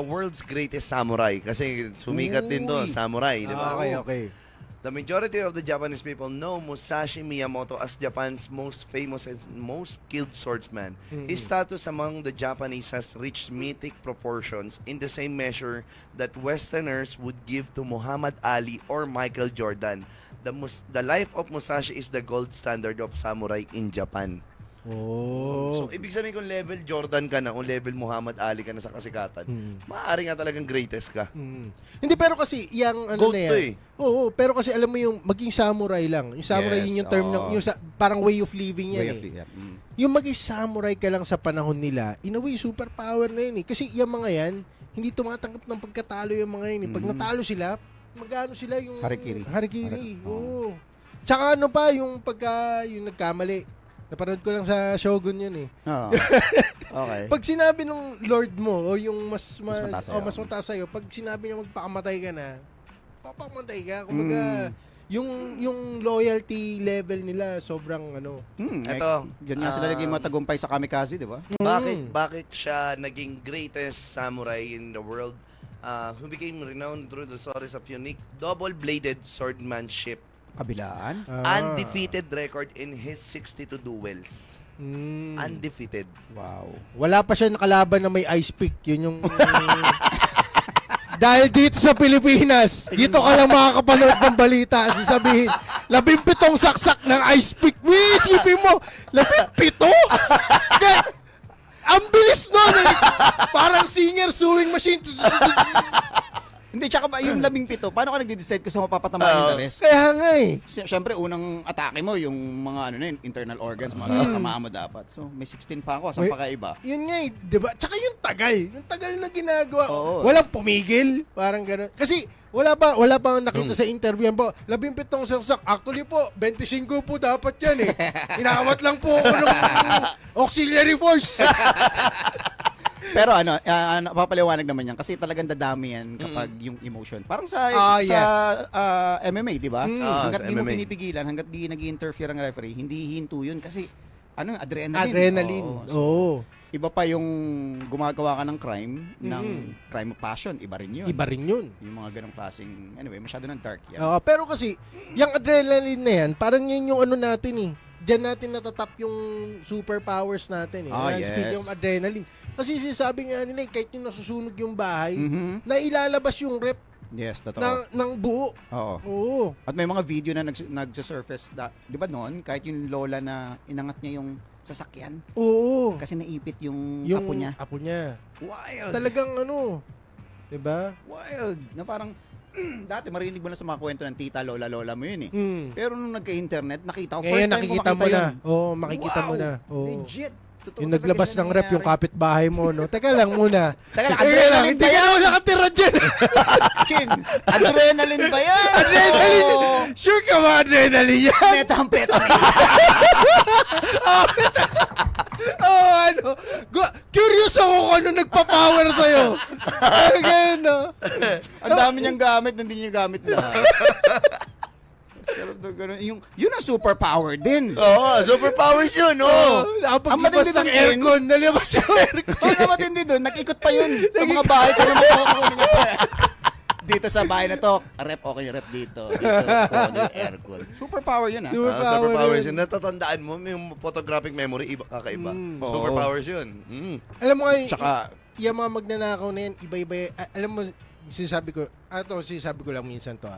world's greatest samurai. Kasi sumikat din to, samurai, di ba? okay. The majority of the Japanese people know Musashi Miyamoto as Japan's most famous and most skilled swordsman. His status among the Japanese has reached mythic proportions in the same measure that Westerners would give to Muhammad Ali or Michael Jordan. The life of Musashi is the gold standard of samurai in Japan. Oh. So, ibig sabihin kung level Jordan ka na, kung level Muhammad Ali ka na sa kasikatan, maaari nga talagang greatest ka. Hindi, pero kasi yung ano Goat na yan. to eh. Oo, pero kasi alam mo yung maging samurai lang. Yung samurai Yes, yun yung term ng, yung parang way of living yan Yung maging samurai ka lang sa panahon nila, in a way, superpower na yun eh. Kasi yung mga yan, hindi tumatanggap ng pagkatalo yung mga yun eh. Pag natalo sila, magano sila yung... Harikiri. Oo. Tsaka ano pa, yung yung nagkamali. Napanood ko lang sa Shogun yun eh. Okay. Pag sinabi nung Lord mo o yung mas mataas sa'yo. mas mataas sa'yo, pag sinabi niya magpakamatay ka na, papamatay ka. Kumbaga, yung loyalty level nila sobrang ano. Ito, Yan nga sila naging matagumpay sa kamikaze, di ba? Bakit siya naging greatest samurai in the world? Who became renowned through the stories of unique double-bladed swordmanship. Kabilaan? Undefeated record in his 62 duels. Undefeated. Wow. Wala pa siya nakalaban na may ice pick. Yun yung... Dahil dito sa Pilipinas, dito ka lang makakapanood ng balita. Sasabihin, 17 saksak ng ice pick. Isipin mo, 17? Ang bilis nun. Parang singer sewing machine. Hindi, tsaka ba yung 17, paano ka nagde-decide kung saan mapapatamaan yung the rest? Kaya nga eh. Siyempre, unang atake mo, yung mga ano na yun, internal organs, mga tamaan mo dapat. So, may 16 pa ako, saan pa kaiba? Yun nga eh, diba? Tsaka yung tagal na ginagawa. Oo. Walang pumigil, parang gano'n. Kasi wala pa nakita sa interview yan po. 17 saksak. Actually po, 25 po dapat yan eh. Inawat lang po ako ng auxiliary force. Pero napapaliwanag naman yan kasi talagang dadami yan kapag yung emotion. Parang sa MMA, di ba? Hanggat sa di mo MMA. pinipigilan, hanggat di nag-interfere ang referee, hindi hinto yun kasi adrenaline. Adrenaline. Oo. So, Oo. iba pa yung gumagawa ka ng crime, ng crime of passion, iba rin yun. Iba rin yun. Yung mga ganong klaseng, anyway, masyado ng dark yan. Oo, pero kasi, yung adrenaline na yan, parang yan yung ano natin eh. Diyan natin natatap yung superpowers natin eh. Ah, Yan, yes. Speaking of adrenaline. Kasi sinasabi nga nila, kahit yung nasusunog yung bahay, Mhm. na ilalabas yung rep Yes, totoo. ng buo. Oo. Oo. At may mga video na nagsa-surface, di ba noon, kahit yung lola na inangat niya yung sasakyan Oo. kasi naipit yung Yung apo niya. Apo niya. Wild. Talagang ano, 'di ba? Wild. Na parang, dati marinig mo na sa mga kwento ng tita, lola mo yun eh. Mm. Pero nung nagka-internet, nakita ko, first Ngayon time ko nakikita mo makita na. yun. Oo, makikita mo Wow! na. Oo. Legit. Totoo Yung talaga naglabas siya ng rep yung nangyari. kapitbahay mo, no? Teka lang muna. Teka lang, Teka lang, adrenaline hindi ba ka yan? na nakatira dyan. Kin, adrenaline ba yan? Adrenaline. Oo. Sure ka ba adrenaline yan? Methamphetamine. Oo, ano. Curious ako kung ano nagpa-power sa'yo. Ganyan, no? Ang dami niyang gamit, hindi niya gamit lahat. Sarap na ganun. Yun ang superpower din. Oo, superpowers yun, no? Oo, nakapaglabas matindi ng dun, aircon. Nalabas yung aircon. Yun ang matindi doon, nakikot pa yun sa mga bahay ko na makukunin niya pa. Dito sa bahay na to, rep okay, rep dito. Dito, yung aircon. Superpower yun, ha? Superpowers yun. yun. Natatandaan mo, yung photographic memory, iba, kakaiba. Oo. Superpowers yun. Alam mo nga, Tsaka, yung mga magnanakaw na yan, iba-iba. Alam mo, sinasabi ko lang minsan to,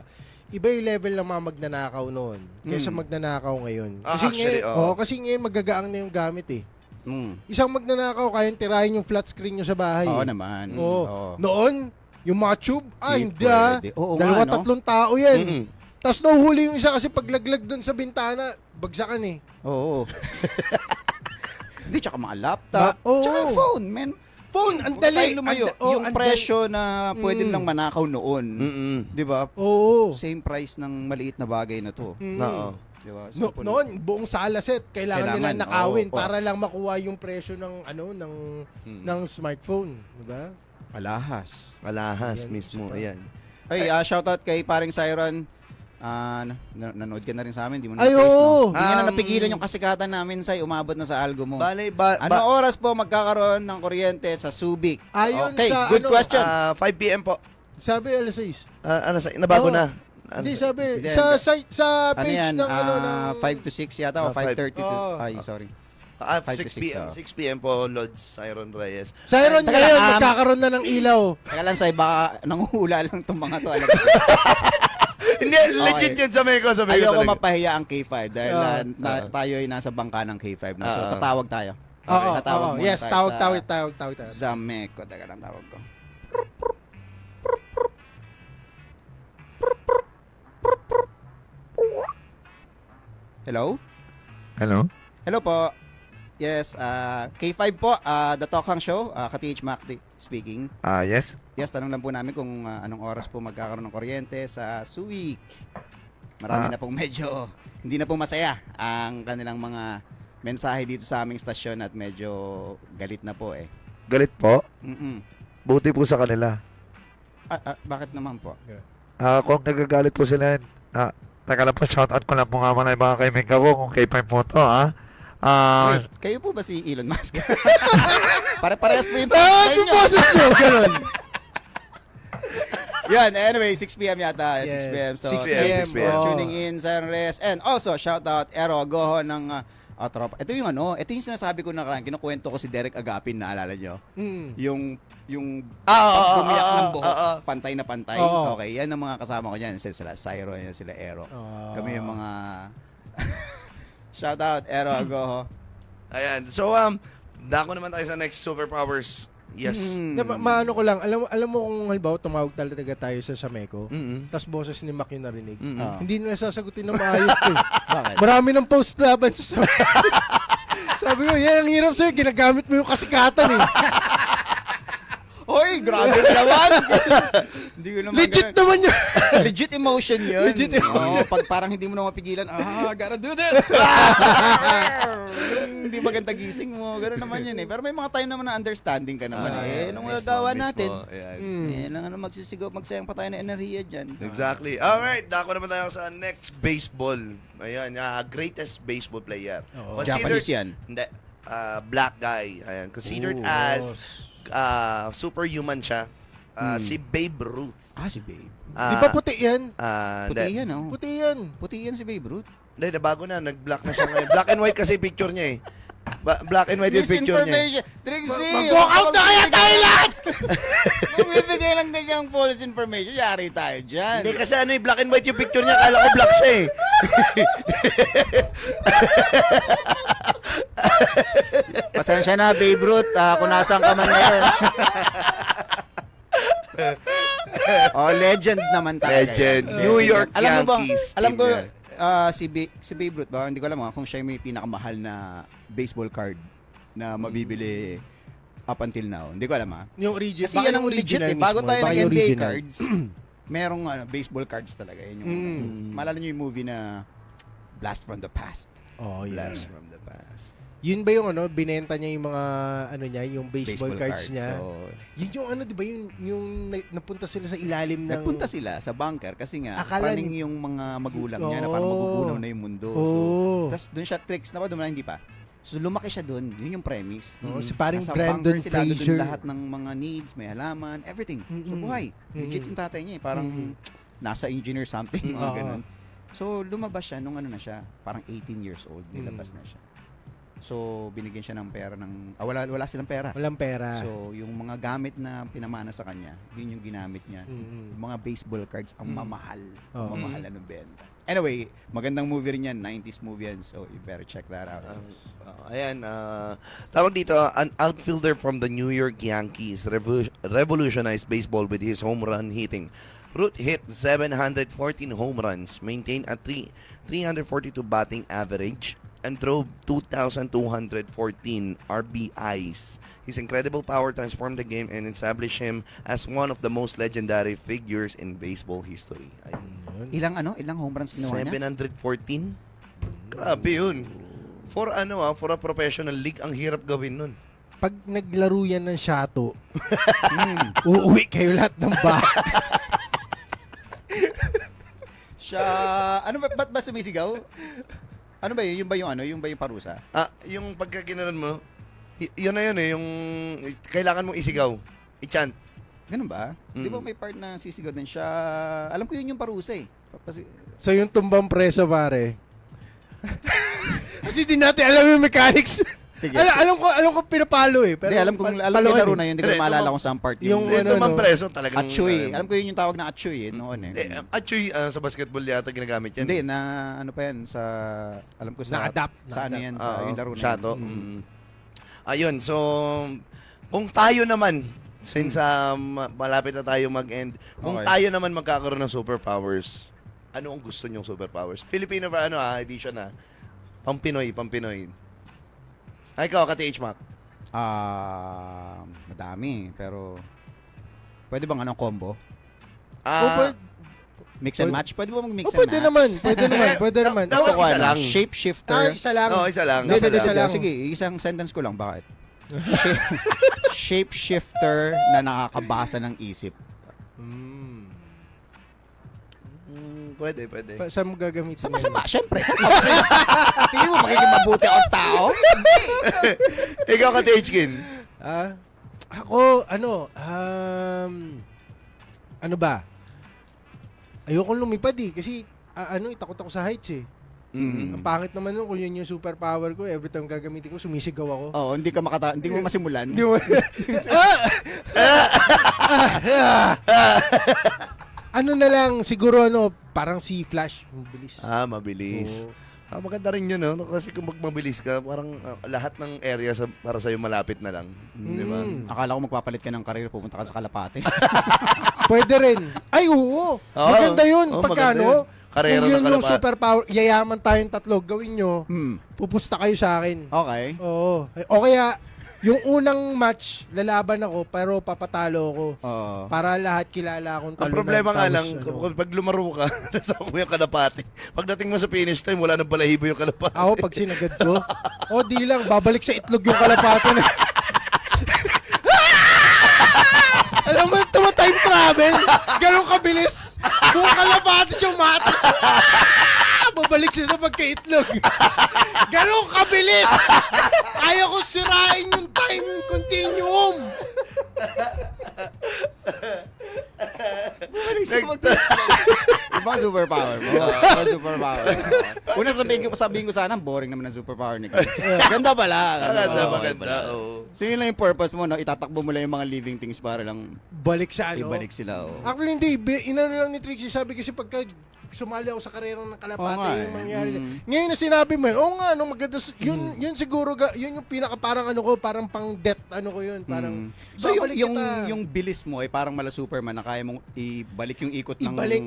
iba yung level ng mga magnanakaw noon kaysa magnanakaw ngayon. Ah, Kasi actually, ngayon, oo. kasi ngayon magagaang na yung gamit eh. mm, Isang magnanakaw, kayang tirahin yung flat screen nyo sa bahay. oo eh. naman. Oo. Oo. Noon, yung mga tube, Hindi hindi ah. pwede. Oo nga, Dalawa, no? tatlong tao yan. Mm-mm. Tapos nahuhuli yung isa kasi paglaglag dun sa bintana, bagsakan eh. Oo. Hindi, tsaka mga laptop. Oo. Tsaka phone, man. Phone, ang Huwag dali. tayong lumayo. Yung ang presyo na pwede lang manakaw noon. Di ba? Oo. Same price ng maliit na bagay na to. Oo. Di ba? No, Simple. noon, buong sala set, kailangan nila Kailangan, nakawin oo. para lang makuha yung presyo ng ng smartphone, di ba? Alahas. Alahas mismo, ayan. Ay, shoutout kay paring Siron. Nanood ka na rin sa amin, di mo na Ay, na-press, oo. no? Hindi nga na napigilan yung kasikatan namin, Say. Umabot na sa algo mo. Bale, Ano oras po magkakaroon ng kuryente sa Subic? Ayon Okay, sa good ano, question. 5 p.m. po. Sabi alas 6. Nabago Oo. na. Hindi, sabi, Hindi, sa hindi. site, sa Ano page yan? ng ano, ng... 5 to 6 yata o 5:30 to... Oo. Ay, sorry. 5 to 6 6, p.m. 6 p.m. po, Lods Siron Reyes. Siron Teka ngayon, lang, magkakaroon na ng ilaw. Kaya lang, Say, baka nanguhula lang itong mga to. Alam mo. Hindi, legit yun sa Meko. Ayoko mapahiya ang K5 dahil Oo. tayo ay nasa bangka ng K5 na. So, Oo. tatawag tayo. Oo, tatawag muna yes, tayo tawag. sa Meko. Teka lang, tawag ko. Hello? Hello? Hello po. Yes, K5 po, The Talk Hang Show, Ka-TH Macdi speaking. Yes? Yes, tanong lang po namin kung anong oras po magkakaroon ng kuryente sa Subic. Marami na pong medyo hindi na po masaya ang kanilang mga mensahe dito sa aming stasyon at medyo galit na po eh. Galit po? Mm-mm. Buti po sa kanila. Bakit naman po? Kung nagagalit po sila, teka lang po, shoutout ko lang po nga muna yung mga kaibigan ko kung K5 po to, Wait, kayo po ba si Elon Musk? Pare-parehas po yung Yung boses nyo, ganun. Yan, anyway, 6 p.m. yata. Yes. 6 p.m. So, 6 p.m., thanks 6 p.m. for tuning in, Siron Reyes. And also, shout out, Ero Goho ng tropa. Ito yung ito yung sinasabi ko na kinukwento ko si Derek Agapin, naalala nyo? Yung pag bumiyak ng buhok, pantay na pantay. Oo. Okay, yan ang mga kasama ko dyan. Sila Siron, yan sila Ero. Kami yung mga... shout out, Ero Goho. Ayan. So, dako naman tayo sa next superpowers. Yes. Maano ko lang, alam mo kung halimbawa tumawag talaga tayo sa Sameco, Mm-mm. tapos boses ni Mac yung narinig. Mm-mm. Hindi nila sasagutin na maayos to eh. Bakit? Marami ng post laban sa Sameco. Sabi ko, yan ang hirap sa'yo, ginagamit mo yung kasikatan eh. Hoy! grabe ka naman. Hindi ko naman Legit ganun. naman yun. Legit emotion yun. Legit emotion. Pag parang hindi mo na mapigilan, gotta do this. Hindi maganda gising mo. Gano'n naman yun eh. Pero may mga time naman na understanding ka naman eh. Nung magagawa natin, lang magsisigaw, magsayang pa tayo ng enerhiya dyan. Exactly. Alright, dako naman tayo sa next baseball. Ayan, greatest baseball player. Japanese yan. Hindi. Black guy. Ayan, considered as superhuman siya. Si Babe Ruth. Si Babe. Di ba puti yan? Puti yan, oh. Puti yan. Puti yan si Babe Ruth. Hindi, bago na. Nag-black na siya ngayon. Black and white kasi picture niya eh. Black and white yung picture niya. Misinformation. Trixie! Mag-walk out na kaya tayo lahat! Kung bibigay lang ganyang false information, yari tayo dyan. Hindi kasi black and white yung picture niya. Kala ko black siya eh. Pasensya na, Babe Ruth, kung nasaan ka man ngayon. Legend naman talaga. Legend. yan. New York Alam mo ba, Yankees. alam team ko, yan. si Babe Ruth ba, hindi ko alam kung siya yung may pinakamahal na baseball card na mabibili up until now. Hindi ko alam Yung original. Kasi yan ang legit eh. Bago tayo Baka ng yung NBA original. cards, merong baseball cards talaga. Yan yung, maalala nyo yung movie na Blast from the Past. Oh, yeah. Blast from the past. Yun ba yung binenta niya yung mga yung baseball cards niya? So, Yun yung di ba yung napunta sila sa ilalim ng... nagpunta sila sa bunker kasi nga Akala paning yung mga magulang niya na parang magugunaw na yung mundo. Oh. So, tas doon siya tricks na ba doon hindi pa. So lumaki siya doon. Yun yung premise. Oh, si paring Nasa Brandon bunker sila, doon Fraser. lahat ng mga needs, may halaman, everything. So buhay. Legit yung tatay niya eh. Parang nasa engineer something, mga ganun. So lumabas siya nung na siya, parang 18 years old, nilabas na siya. So binigyan siya ng pera ng wala silang pera. Walang pera. So, yung mga gamit na pinamana sa kanya, yun yung ginamit niya. Yung mga baseball cards, ang mamahal. Ang mamahalan ng benta. Anyway, magandang movie rin yan. 90s movie yan. So, you better check that out. Ayan, tawag dito, an outfielder from the New York Yankees revolutionized baseball with his home run hitting. Ruth hit 714 home runs, maintained a 342 batting average, and drove 2,214 RBIs. His incredible power transformed the game and established him as one of the most legendary figures in baseball history. Ilang home runs ginawa niya? 714? Grabe yun. For a professional league, ang hirap gawin nun. Pag naglaro yan ng shato, uuwi kayo lahat ng bahay. Siya, ba't ba sumisigaw? Ano ba yun? Yung ba yung parusa? Yung pagka ginanon mo, yun na yun eh, yung kailangan mong isigaw. I-chant. Ganun ba? Di ba may part na sisigaw din siya? Alam ko yun yung parusa eh. So yung tumbang preso pare. Kasi di natin alam yung mechanics. Sige. Alam ko pinapalo eh. Pero Hindi, alam ko yung laro na yun. Hindi ko Hindi, maalala kung saan part yung yun. Ito man preso talagang... Achoy. Alam ko yun yung tawag na achoy eh. Noon eh. Achoy, sa basketball yata ginagamit yan. Hindi, na ano pa yan sa, alam ko sa, Na-adapt. sa ano yan, sa yung laro na Shato. yan. Ayun, so, kung tayo naman, since malapit na tayo mag-end, kung Okay. tayo naman magkakaroon ng superpowers, ano ang gusto nyong superpowers? Filipino ba edition na? Pampinoy. Ay, ikaw, Kati H-Mac. Madami, pero pwede bang combo? Mix and match? Pwede ba mag-mix and pwede match? naman. Pwede naman. Gusto ko isa lang. Shapeshifter. Isa lang. No, isa lang. Hindi, isa lang. Sige, isang sentence ko lang. Bakit? Shapeshifter na nakakabasa ng isip. Pwede. Saan mo gagamitin? Sa masama, syempre. Sa tingin mo magiging mabuti akong tao? Ikaw, Kati H-Kin. Ako, ano ba? Ayokong lumipad eh. Kasi, takot ako sa heights eh. Ang pangit naman nun kung yun yung superpower ko. Every time gagamitin ko, sumisigaw ako. Oo, hindi mo masimulan. Hindi mo. Ano na lang, siguro parang si Flash. Mabilis. Mabilis. Oo. Maganda rin yun, no? Kasi kung mabilis ka, parang lahat ng area para sa'yo malapit na lang. Di ba? Akala ko magpapalit ka ng karir, pupunta ka sa Kalapate. Pwede rin. Ay, oo. Maganda yun. maganda Pagka yun. Karera kung ng yun yung Kalapate. superpower, yayaman tayong tatlo, gawin nyo, pupusta kayo sa akin. Okay. Oo. O kaya, Yung unang match, lalaban ako, pero papatalo ako. Oo. Para lahat kilala akong Ang talunan. problema nga Tapos, lang, pag lumaro ka, nasa mo yung kalapati. Pagdating mo sa finish time, wala nang balahibo yung kalapati. Ako, pag sinagad ko, di lang, babalik sa itlog yung kalapati na. Alam mo, time travel, ganun kabilis. Kung kalapati siyang matas, babalik siya sa pagkaitlog. Ganun kabilis. Ayaw ko sirain yung time continuum. Ibang superpower mo. Ibang superpower. Una sabihin ko sana, boring naman ang superpower ni Kim. Ganda pala. Maganda. Oo. So yun lang yung purpose mo, no? Itatakbo mo lang yung mga living things para lang Balik sa ano? ibalik sila. Oh. Actually, hindi. Inano lang ni Trixie, sabi kasi pagka sumali ako sa karera ng kalapate, Oo nga, yung mangyari. Mm. Ngayon na sinabi mo yun, nga, no, maganda. Yun siguro, yun yung pinaka parang ano ko, parang pang death, ano ko yun. Parang, So yung, babalik kita. yung bilis mo ay parang mala Superman na kaya mong ibalik yung ikot ng Ibalik.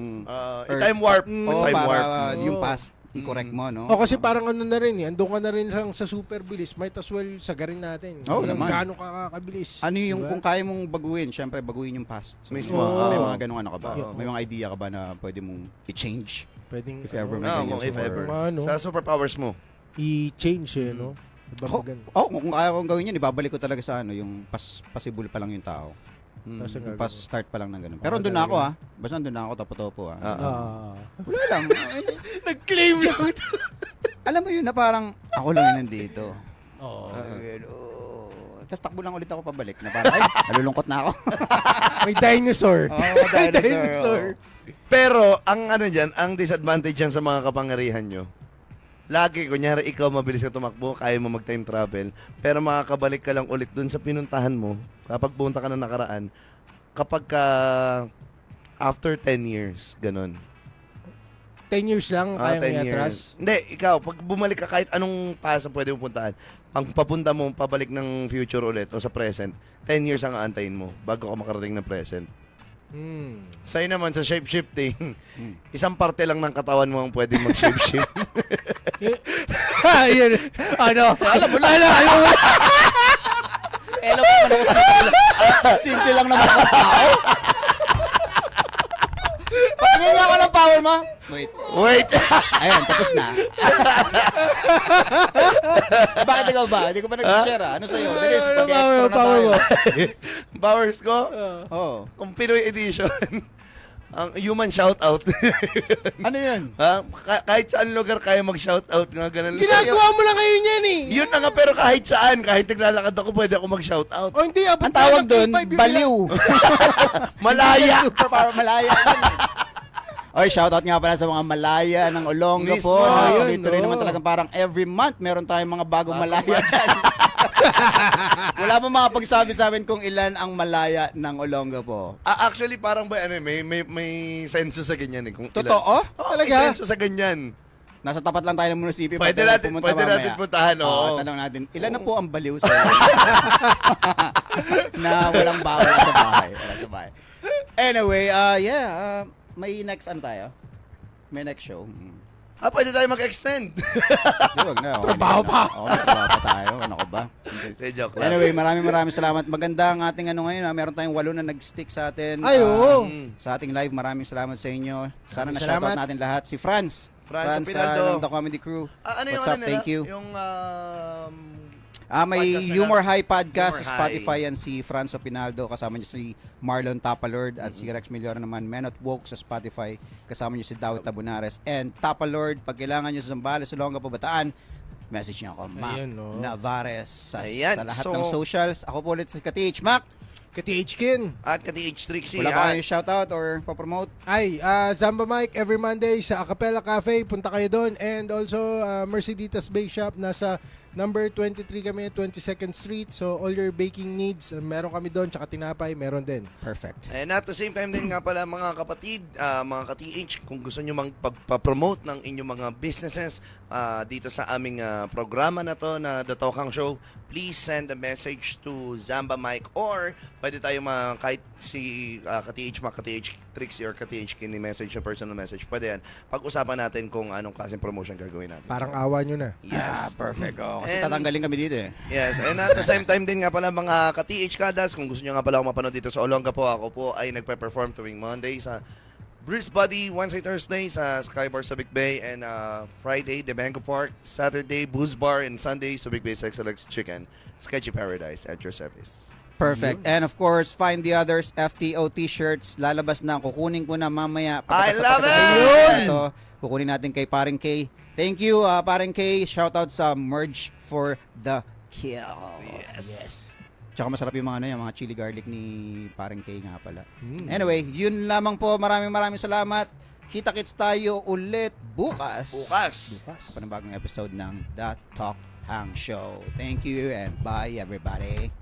Earth. Time warp. Oo, Time para warp. yung past i-correct mo, no? O kasi parang ano na rin, andun ka na rin sa super bilis, might as well sagarin natin. Oo Walang naman. gaano kakabilis. Ano yung Diba? kung kaya mong baguhin, syempre baguhin yung past. So, Mismo. May Oo. mga ganung ano ka ba? Oo. May mga idea ka ba na pwede mong i-change? Pwedeng, If ever may No, ganyan kung if super- ever. Ano? Sa superpowers mo. i-change no? Diba Ako, maganda? kung kaya kong gawin yun, ibabalik ko talaga sa ano, yung possible pa lang yung tao. Tapos ang Yung gagawin. start pa lang ng ganun. Pero Oo, andun na ako talaga. Basta andun na ako, tapo-topo Ah. Wala lang. Nag-claim lang. Alam mo yun na parang, ako lang yun nandito. Oo. Tapos takbo lang ulit ako pabalik na parang, ay, nalulungkot na ako. May dinosaur. May dinosaur. Pero, ang ano dyan, ang disadvantage yan sa mga kapangyarihan nyo, lagi, kunyari, ikaw mabilis ka tumakbo, kaya mo mag-time travel, pero makakabalik ka lang ulit dun sa pinuntahan mo, kapag punta ka na nakaraan, kapag ka, after 10 years, ganun. 10 years lang, kaya 10 nga years. atras. Hindi, ikaw, pag bumalik ka kahit anong paso pwede mong puntahan, ang papunta mo, pabalik ng future ulit o sa present, 10 years ang aantayin mo bago ka makarating ng present. Sa'yo naman, sa shape-shifting, isang parte lang ng katawan mo ang pwede mag-shape-shift. Yun. Ano? Alam mo lang. Alam mo naman ako simple lang naman ang tao. Patingin nga ako ng power mo. Wait. Ayan, tapos na. Bakit ikaw ba? Hindi ko pa nag-share Ano sa'yo? Bilis, pag-extra na tayo. Powers ko, Oo. kung Pinoy edition, ang human shoutout. Ano yun? Ha? Kahit saan lugar kaya mag-shoutout nga ganun. Ginagawa mo lang ngayon yan eh. Yun na nga, pero kahit saan, kahit naglalakad ako, pwede ako mag-shoutout. O hindi, Ang tawag doon, baliw. Malaya! Superpower, malaya. Oy, shoutout nga pala sa mga malaya ng Olongapo. Mismo, yun, Tuloy-tuloy naman no. talagang parang every month meron tayong mga bagong malaya dyan. Wala pa makapagsabi sa amin kung ilan ang malaya ng Olongapo. Actually, parang ba, ano, may senso sa ganyan eh. Kung Totoo? Oh, Talaga? may senso sa ganyan. Nasa tapat lang tayo ng munisipyo. Pwede Pag natin, pumunta pwede mamaya. natin puntahan, oo. Tanong natin, ilan na po ang baliw sa na walang bawal sa bahay. Wala sa bahay. Anyway, may next ano tayo? May next show. Pwede tayo mag-extend. Di, wag na. Trabaho pa. Oo, may trabaho pa tayo. Ano ko ba? Joke lang. Anyway, maraming salamat. Maganda ang ating ano ngayon. Meron tayong 8 na nag-stick sa atin. Ay, oo. Sa ating live, maraming salamat sa inyo. Sana Maraming na-shoutout salamat. natin lahat. Si Franz. Franz Pinaldo. Ng The Comedy Crew. Ano yung What's up? ano nila? Thank you. Yung, May podcast nila. Humor High podcast Humor sa High. Spotify yan si Franzo Pinaldo, kasama niya si Marlon Tapalord at si Rex Miliora naman, Men at Woke sa Spotify, kasama niya si David Tabunares and Tapalord. Pag kailangan niyo sa Zambales, Olongapo, Bataan, message niyo ako, Mac Ayan, no. Navares sa Ayan, lahat so- ng socials. Ako po ulit si Kati Mac. Kati Kin. at Kati-H Trixie. Wala pa kayong shoutout or pa-promote? Ay, Zamba Mike every Monday sa Acapella Cafe. Punta kayo doon. And also, Merceditas Bake Shop. Nasa number 23 kami, 22nd Street. So, all your baking needs, meron kami doon. Tsaka tinapay, meron din. Perfect. And at the same time din nga pala mga kapatid, mga ka-TH, kung gusto nyo magpa-promote ng inyong mga businesses dito sa aming programa na to na The Tokang Show, please send a message to Zamba Mike or pwede tayo kahit si ka-TH Mac, ka-TH Trixie or ka-TH Kin message na personal message. Pwede yan. Pag-usapan natin kung anong klaseng promotion gagawin natin. Parang awa nyo na. Yeah, perfect. Oh, Kasi And- tatanggalin kami dito eh. Yes, and at the same time din nga pala mga ka-TH Kadas, kung gusto nyo nga pala akong mapanood dito sa Olonga po, ako po ay nagpe-perform tuwing Monday sa Bruce Buddy, Wednesday, Thursday sa Skybar Subic Bay, and Friday, Debango Park, Saturday, Booze Bar, and Sunday, Subic Bay Sexalex Chicken, Sketchy Paradise at your service. Perfect. And of course, find the others, FTO t-shirts, lalabas na, kukunin ko na mamaya. I love it! Ito, kukunin natin kay Paring K. Thank you, Paring K. Shoutout sa Merge for the Kill. Yes. Tsaka masarap yung mga chili garlic ni Paring K nga pala. Anyway, yun lamang po. Maraming salamat. Kita-kits tayo ulit bukas. Bukas. Sa panibagong episode ng The Talk Hang Show. Thank you and bye everybody.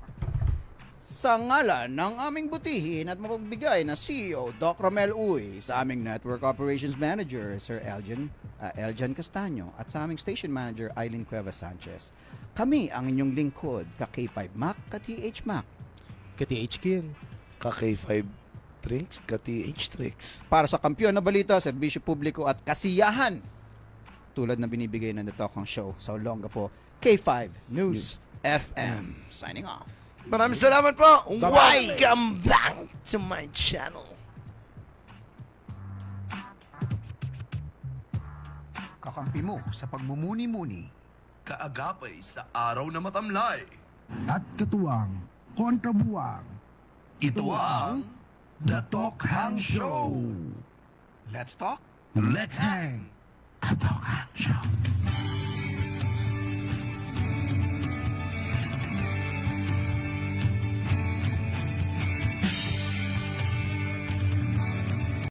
Sa ngalan ng aming butihin at mapagbigay na CEO Doc Romel Uy, sa aming Network Operations Manager Sir Eljan Castaño at sa aming Station Manager Eileen Cuevas Sanchez, kami ang inyong lingkod, ka-K5 Mac, ka-TH Mac, Ka-TH Kin. Ka-K5 Tricks, ka-TH Tricks. para sa kampyon na balita, serbisyo publiko at kasiyahan tulad na binibigay ng The Talk Hang Show sa Olonga po, K5 News FM. Signing off. Maraming salamat po. Bye-bye. Welcome back to my channel. Kakampi mo sa pagmumuni-muni. Kaagapay sa araw na matamlay. At katuwang, kontrabuwang. Ito ang The Talk Hang Show. Let's talk. Let's Hang. The Talk Hang Show.